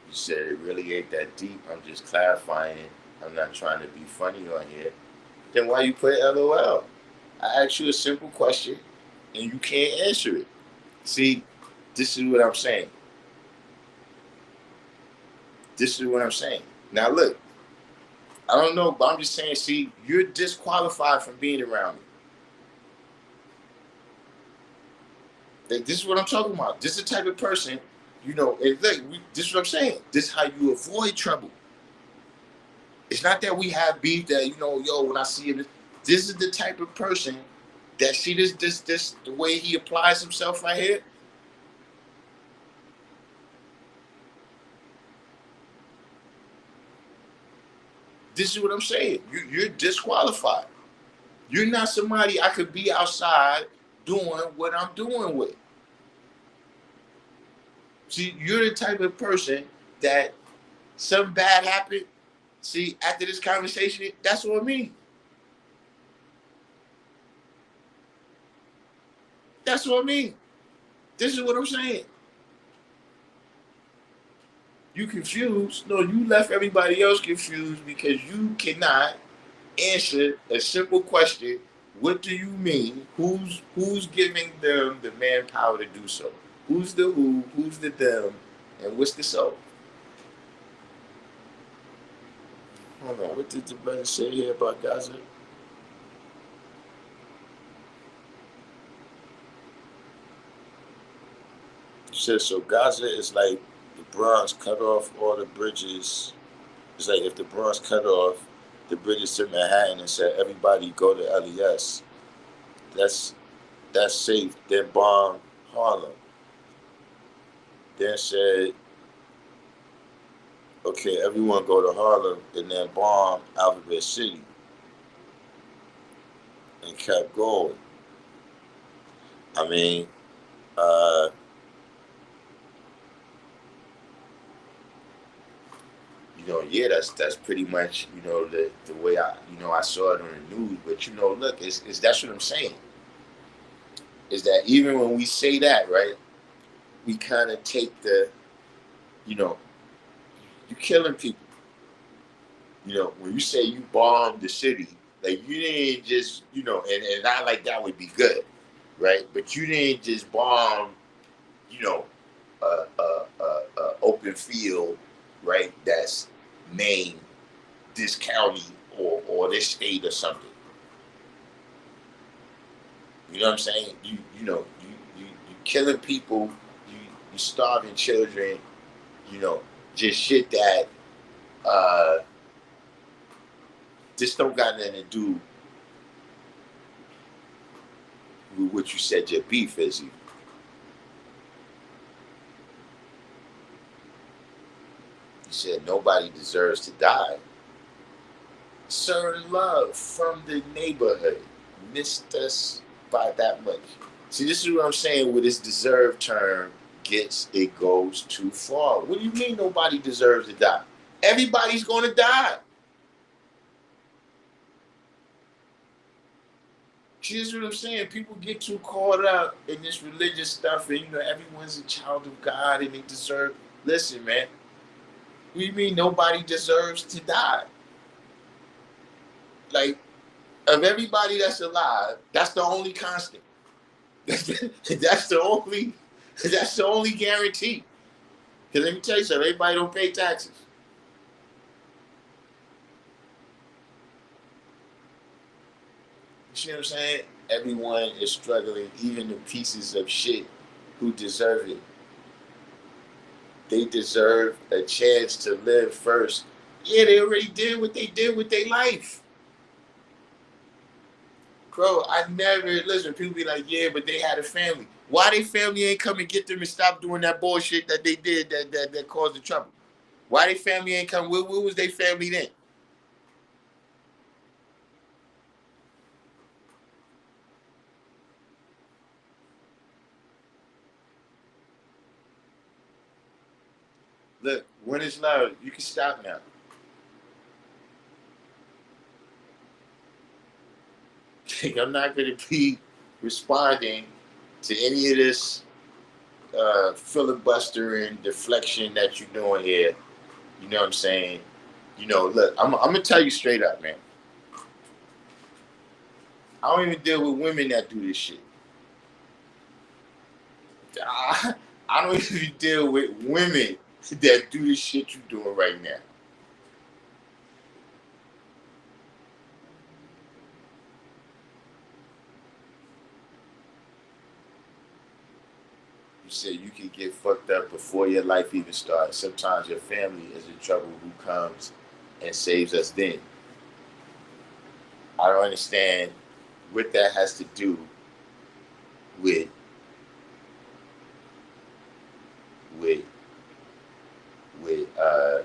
S1: You said it really ain't that deep. I'm just clarifying it. I'm not trying to be funny on here. Then why you put LOL? I asked you a simple question and you can't answer it. See, this is what I'm saying. This is what I'm saying. Now look, I don't know, but I'm just saying, see, you're disqualified from being around me. Like, this is what I'm talking about. This is the type of person, and look, this is what I'm saying. This is how you avoid trouble. It's not that we have beef that, when I see him, this is the type of person that see this the way he applies himself right here. This is what I'm saying. You're disqualified. You're not somebody I could be outside doing what I'm doing with. See, you're the type of person that something bad happened. See, after this conversation, that's what I mean. That's what I mean. This is what I'm saying. You confused. No, you left everybody else confused because you cannot answer a simple question. What do you mean? Who's giving them the manpower to do so? Who's the who? Who's the them? And what's the so? Hold on. What did the brother say here about Gaza? He said so. Gaza is like the Bronx cut off all the bridges. It's like if the Bronx cut off the bridges to Manhattan and said everybody go to LES. That's that's safe. Then bomb Harlem. Then said, okay, everyone go to Harlem and then bomb Alphabet City and kept going. I mean, uh, yeah, that's pretty much the way I saw it on the news. But look, it's that's what I'm saying. Is that even when we say that, right? We kind of take you know, you killing people. When you say you bombed the city, like you didn't just, and not like that would be good, right? But you didn't just bomb, you know, a open field, right? That's named this county or this state or something. You know what I'm saying? You killing people, you starving children, you know, just shit that uh just don't got nothing to do with what you said your beef is. You said nobody deserves to die. Certain love from the neighborhood missed us by that much. See, this is what I'm saying with this deserve term gets it goes too far. What do you mean nobody deserves to die? Everybody's gonna die. See, this is what I'm saying. People get too caught up in this religious stuff and everyone's a child of God and they deserve. Listen, man. What do you mean nobody deserves to die? Like, of everybody that's alive, that's the only constant. That's the only that's the only guarantee. Because let me tell you something, everybody don't pay taxes. You see what I'm saying? Everyone is struggling, even the pieces of shit who deserve it. They deserve a chance to live first. Yeah, they already did what they did with their life. Bro, I never listen. People be like, yeah, but they had a family. Why they family ain't come and get them and stop doing that bullshit that they did that caused the trouble? Why they family ain't come? Where was they family then? Look, when it's loud, you can stop now. I'm not gonna be responding to any of this filibustering deflection that you're doing here. You know what I'm saying? You know, look, I'm gonna tell you straight up, man. I don't even deal with women that do this shit. I don't even deal with women that do the shit you're doing right now. You said you can get fucked up before your life even starts. Sometimes your family is in trouble who comes and saves us then. I don't understand what that has to do with with with. I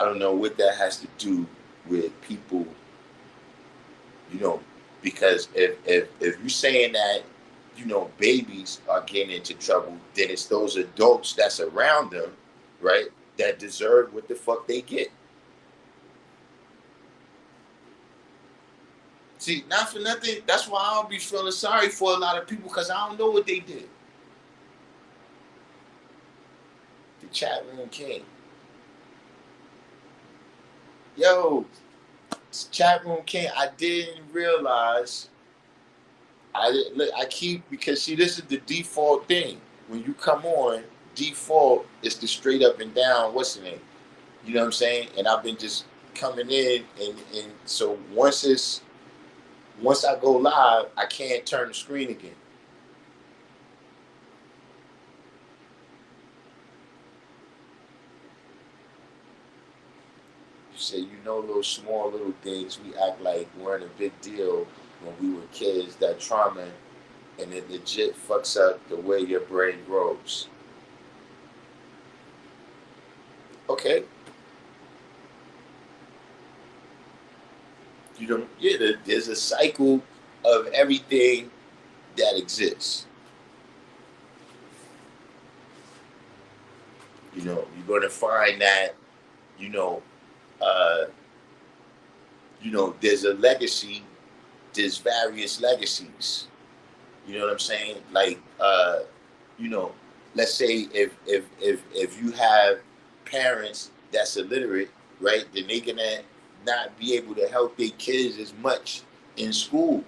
S1: don't know what that has to do with people, you know, because if you're saying that, you know, babies are getting into trouble, then it's those adults that's around them, right, that deserve what the fuck they get. See, not for nothing. That's why I don't be feeling sorry for a lot of people because I don't know what they did. The chat room king. Yo, chat room king. I didn't realize. I keep because see this is the default thing. When you come on, default is the straight up and down. What's the name? You know what I'm saying? And I've been just coming in, and so once I go live, I can't turn the screen again. You say you know those small little things we act like weren't a big deal when we were kids. That trauma and it legit fucks up the way your brain grows. Okay, you know, yeah, there's a cycle of everything that exists. You know, you're going to find that, you know, uh, there's a legacy. There's various legacies. You know what I'm saying? Like, you know, let's say if you have parents that's illiterate, right? Then they gonna not be able to help their kids as much in school.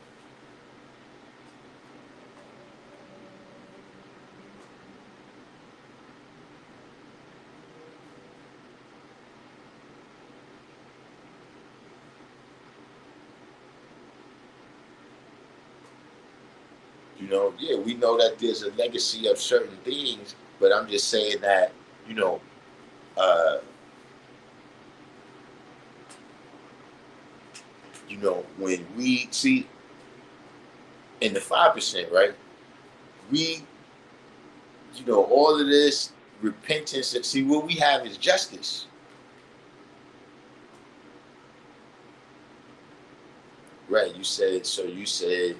S1: You know, yeah, we know that there's a legacy of certain things, but I'm just saying that, you know, uh, when we see in the 5%, right? We, all of this repentance. See, what we have is justice, right? You said so. You said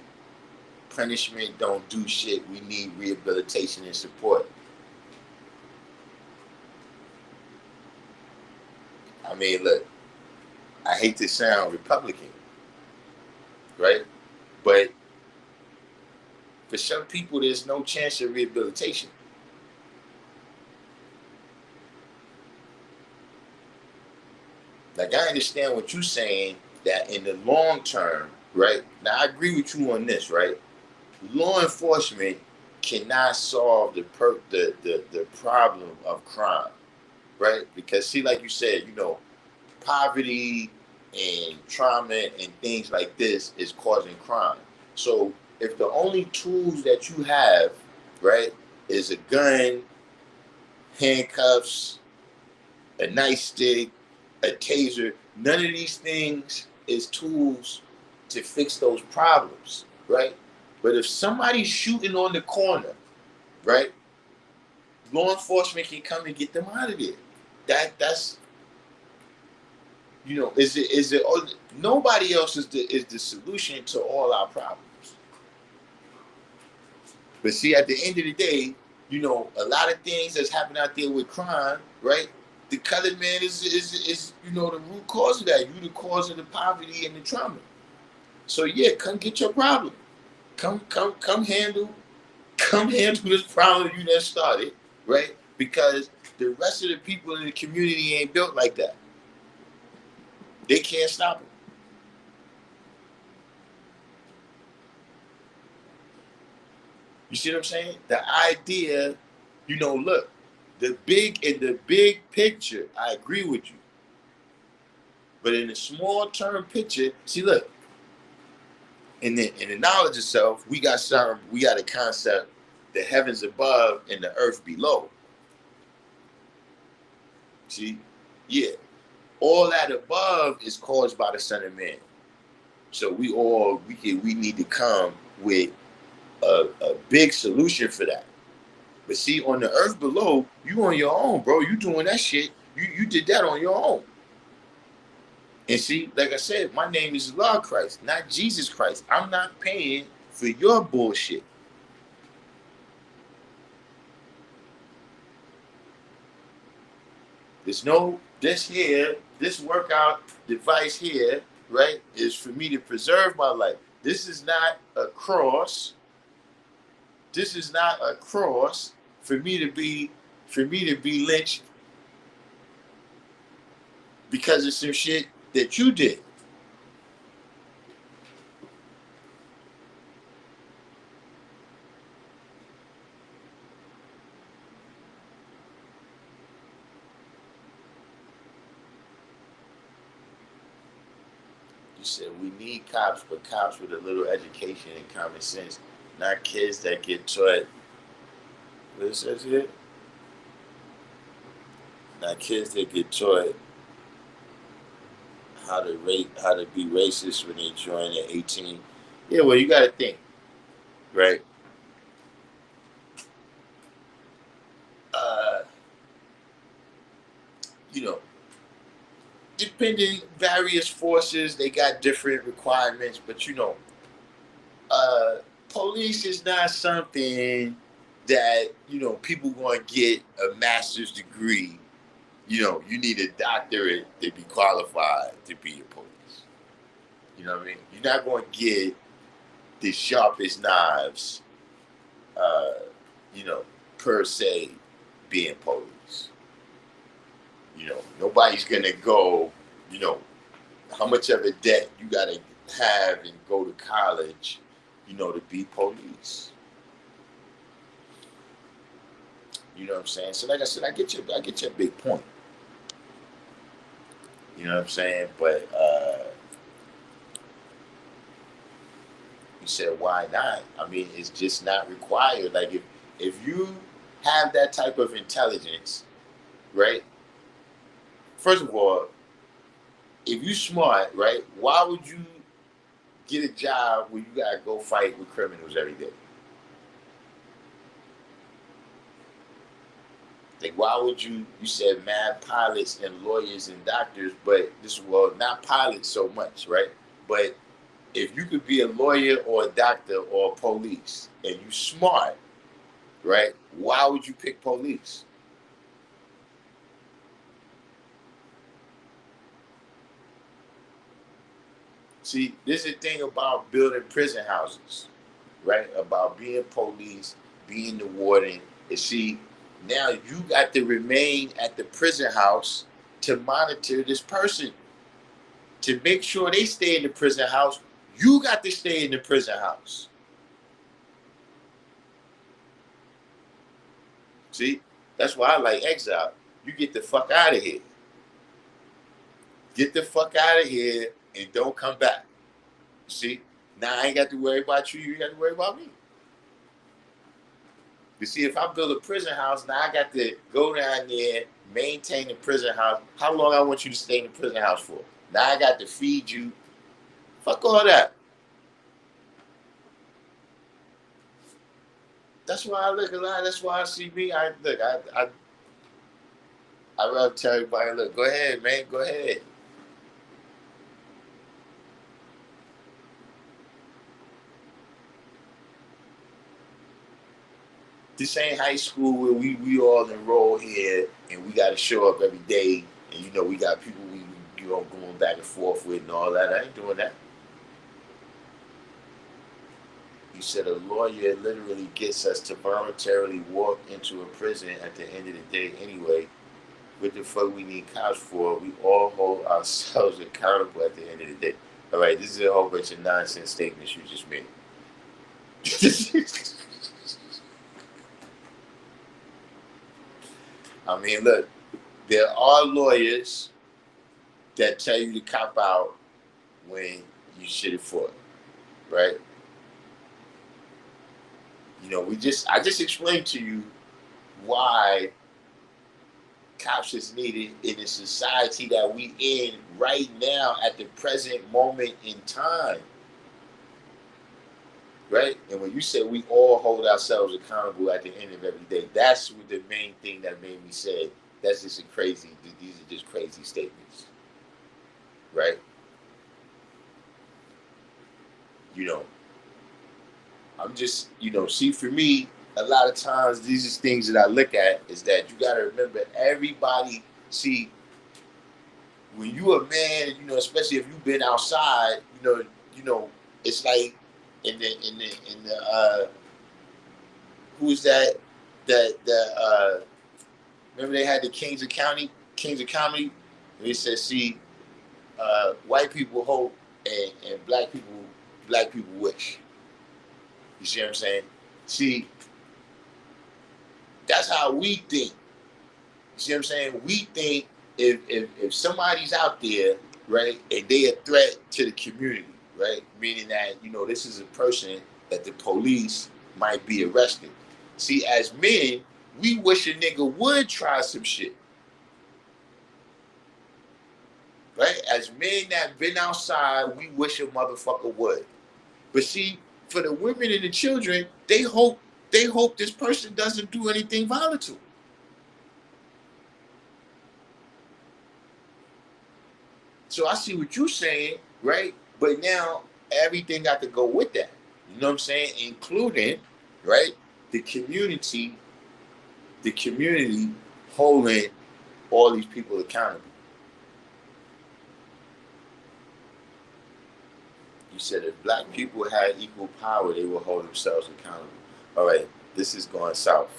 S1: punishment don't do shit. We need rehabilitation and support. I mean, look, I hate to sound Republican, right? But for some people, there's no chance of rehabilitation. Like, I understand what you're saying, that in the long term, right? Now, I agree with you on this, right? Law enforcement cannot solve the problem of crime. right? Because see, like you said, poverty and trauma and things like this is causing crime. So if the only tools that you have, right, is a gun, handcuffs, a nightstick, a taser, none of these things is tools to fix those problems, right? But if somebody's shooting on the corner, right, law enforcement can come and get them out of there. That's is it nobody else is the solution to all our problems. But see, at the end of the day, a lot of things that's happening out there with crime, right? The colored man is the root cause of that. You the cause of the poverty and the trauma. So yeah, come get your problem. Come handle this problem you done started, right? Because the rest of the people in the community ain't built like that. They can't stop it. You see what I'm saying? The idea, look, in the big picture, I agree with you. But in the small term picture, see, look, in the knowledge itself, we got a concept, the heavens above and the earth below. See? Yeah. All that above is caused by the Son of Man. So we need to come with a big solution for that. But see, on the earth below, you on your own, bro. You doing that shit. You did that on your own. And see, like I said, my name is Lord Christ, not Jesus Christ. I'm not paying for your bullshit. This workout device here, right, is for me to preserve my life. This is not a cross. This is not a cross for me to be lynched because of some shit that you did. You said we need cops, but cops with a little education and common sense, not kids that get taught. What it says here? Not kids that get taught how to be racist when they join at 18. Yeah, well, you got to think, right? Uh, you know, depending various forces, they got different requirements, but uh, police is not something that people going to get a master's degree. You need a doctorate to be qualified to be a police. You know what I mean? You're not going to get the sharpest knives, uh, you know, per se, being police. Nobody's gonna go. How much of a debt you gotta have and go to college, to be police. You know what I'm saying? So, like I said, I get your big point. You know what I'm saying? But you said why not? I mean, it's just not required. Like if you have that type of intelligence, right? First of all, if you smart, right, why would you get a job where you gotta go fight with criminals every day? Like, why would you said mad pilots and lawyers and doctors, but not pilots so much, right? But if you could be a lawyer or a doctor or a police and you smart, right, why would you pick police? See, this is the thing about building prison houses, right? About being police, being the warden. And see, now you got to remain at the prison house to monitor this person. To make sure they stay in the prison house, you got to stay in the prison house. See, that's why I like exile. you get the fuck out of here. Get the fuck out of here and don't come back. You see? Now I ain't got to worry about you. You got to worry about me. You see, if I build a prison house, now I got to go down there, maintain the prison house. How long I want you to stay in the prison house for? Now I got to feed you. Fuck all that. That's why I look a lot. That's why I see me. I rather tell everybody, look, go ahead, man, go ahead. This ain't high school where we all enroll here and we got to show up every day, and you know we got people we going back and forth with and all that. I ain't doing that. You said a lawyer literally gets us to voluntarily walk into a prison at the end of the day anyway. What the fuck we need cops for? We all hold ourselves accountable at the end of the day. All right, this is a whole bunch of nonsense statements you just made. I mean, look, there are lawyers that tell you to cop out when you shit it for it, right? You know, I just explained to you why cops is needed in the society that we in right now at the present moment in time. Right? And when you say we all hold ourselves accountable at the end of every day, that's what the main thing that made me say that's just these are just crazy statements. Right? You know, I'm just, see, for me, a lot of times these are things that I look at is that you got to remember everybody, see, when you a man, especially if you've been outside, it's like in the who's that remember they had the Kings of Comedy, and they said, see, white people hope and black people wish. You see what I'm saying? See, that's how we think. You see what I'm saying? We think if somebody's out there, right, and they a threat to the community, right, meaning that, this is a person that the police might be arresting. See, as men, we wish a nigga would try some shit. Right? As men that been outside, we wish a motherfucker would. But see, for the women and the children, they hope this person doesn't do anything volatile. So I see what you're saying, right? But now everything got to go with that. You know what I'm saying? Including, right, the community holding all these people accountable. You said if black people had equal power, they would hold themselves accountable. All right, this is going south.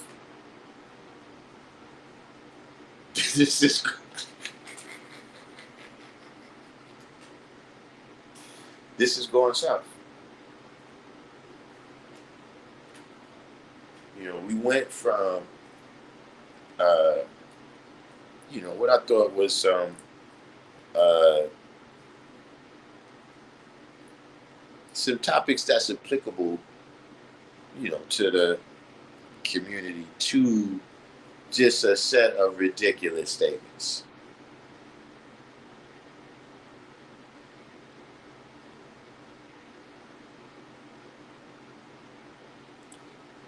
S1: This is going south. We went from, what I thought was some topics that's applicable, to the community, to just a set of ridiculous statements.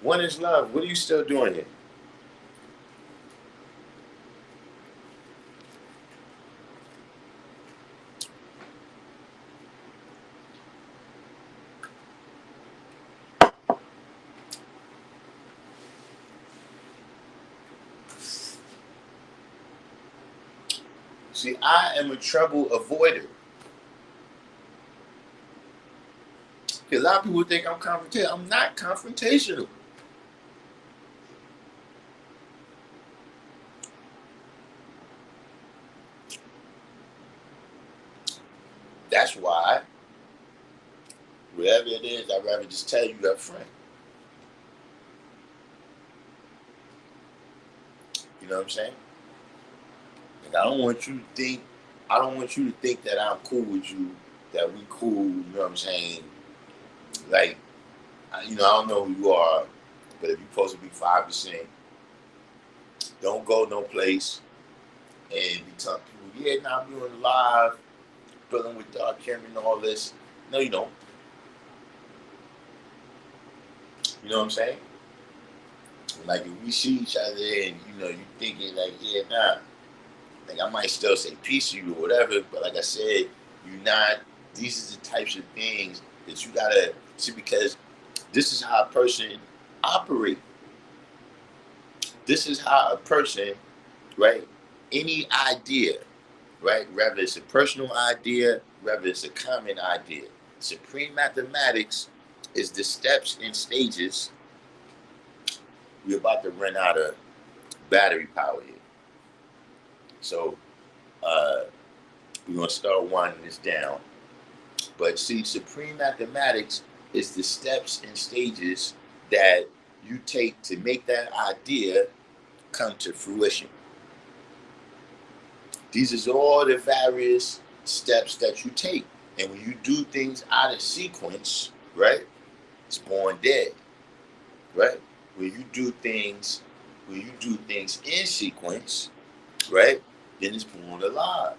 S1: One is love. What are you still doing here? See, I am a trouble avoider. Because a lot of people think I'm confrontational. I'm not confrontational. That's why, whatever it is, I'd rather just tell you up front. You know what I'm saying? Like, I don't want you to think that I'm cool with you, that we cool, you know what I'm saying? Like, I don't know who you are, but if you're supposed to be 5%, don't go no place and be telling people, yeah, now I'm doing live, dealing with Darkim and all this. No, you don't. You know what I'm saying? Like, if we see each other and, you thinking, like, yeah, nah, like, I might still say peace to you or whatever, but like I said, you're not, these are the types of things that you gotta see, because this is how a person operates. This is how a person, right? Any idea, right? Whether it's a personal idea, whether it's a common idea. Supreme mathematics is the steps and stages. We're about to run out of battery power here. So we're going to start winding this down. But see, supreme mathematics is the steps and stages that you take to make that idea come to fruition. These are all the various steps that you take. And when you do things out of sequence, right, it's born dead, right? When you do things in sequence, right, then it's born alive.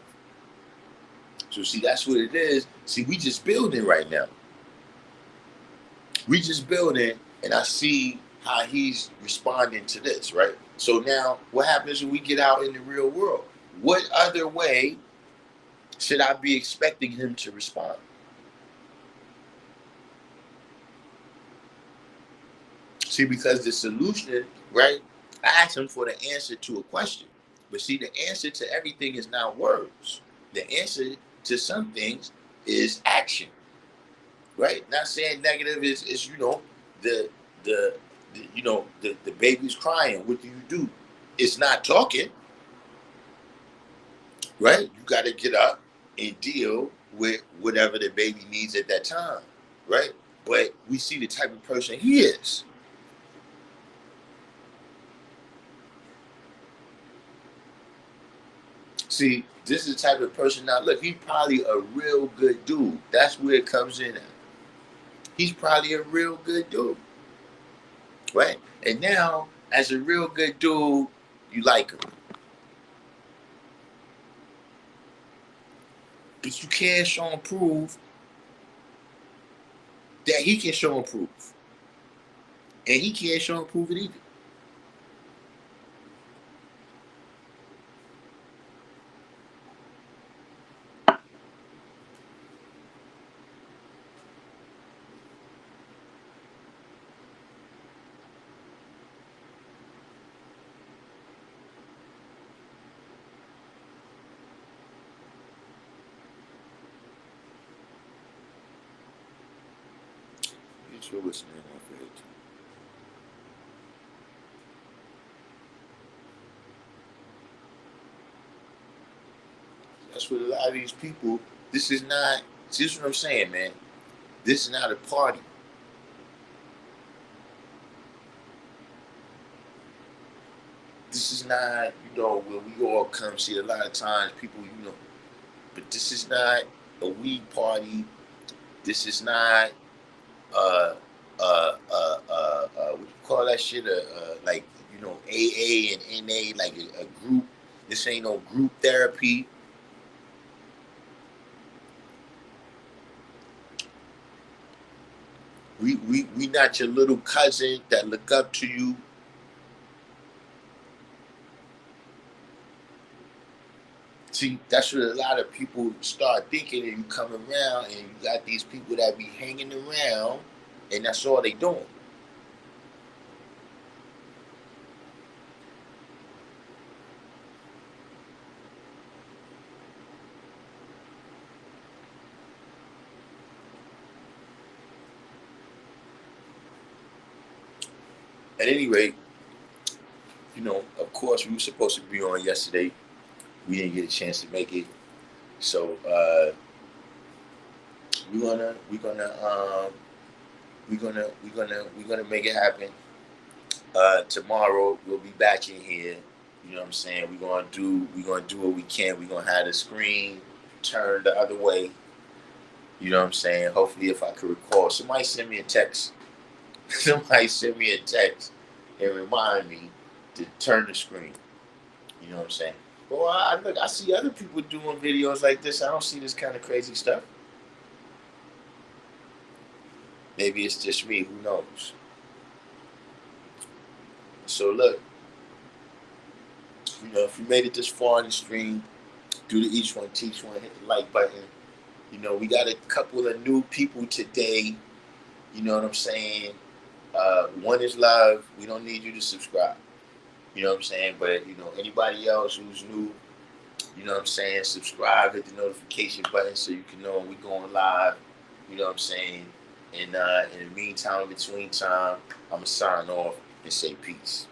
S1: So see, that's what it is. See, we just building right now. We just building, and I see how he's responding to this, right? So now, what happens when we get out in the real world? What other way should I be expecting him to respond? See, because the solution, right? I asked him for the answer to a question. But see, the answer to everything is not words. The answer to some things is action, right? Not saying negative is the the, the baby's crying. What do you do? It's not talking, right? You got to get up and deal with whatever the baby needs at that time, right? But we see the type of person he is. See, this is the type of person. Now, look, he's probably a real good dude. That's where it comes in at. He's probably a real good dude, right? And now, as a real good dude, you like him. But you can't show and prove that he can show and prove. And he can't show and prove it either. Get your listening off it. That's what a lot of these people, this is not, see, this is what I'm saying, man. This is not a party. This is not, where we all come. See, a lot of times people, but this is not a weed party. This is not, what you call that shit? Like, AA and NA, like a group. This ain't no group therapy. We not your little cousin that look up to you. See, that's what a lot of people start thinking, and you come around and you got these people that be hanging around, and that's all they doing. At any rate, of course, we were supposed to be on yesterday. We didn't get a chance to make it, so we're gonna make it happen. Tomorrow we'll be back in here. You know what I'm saying? We're gonna do what we can. We're gonna have the screen turned the other way. You know what I'm saying? Hopefully, if I could recall, somebody send me a text. Somebody send me a text and remind me to turn the screen. You know what I'm saying? But I look, I see other people doing videos like this. I don't see this kind of crazy stuff. Maybe it's just me. Who knows? So look, if you made it this far in the stream, do the each one, teach one, hit the like button. We got a couple of new people today. You know what I'm saying? One is live. We don't need you to subscribe. You know what I'm saying? But anybody else who's new, you know what I'm saying, subscribe, hit the notification button so you can know when we going live. You know what I'm saying? And in the meantime, in between time, I'm gonna sign off and say peace.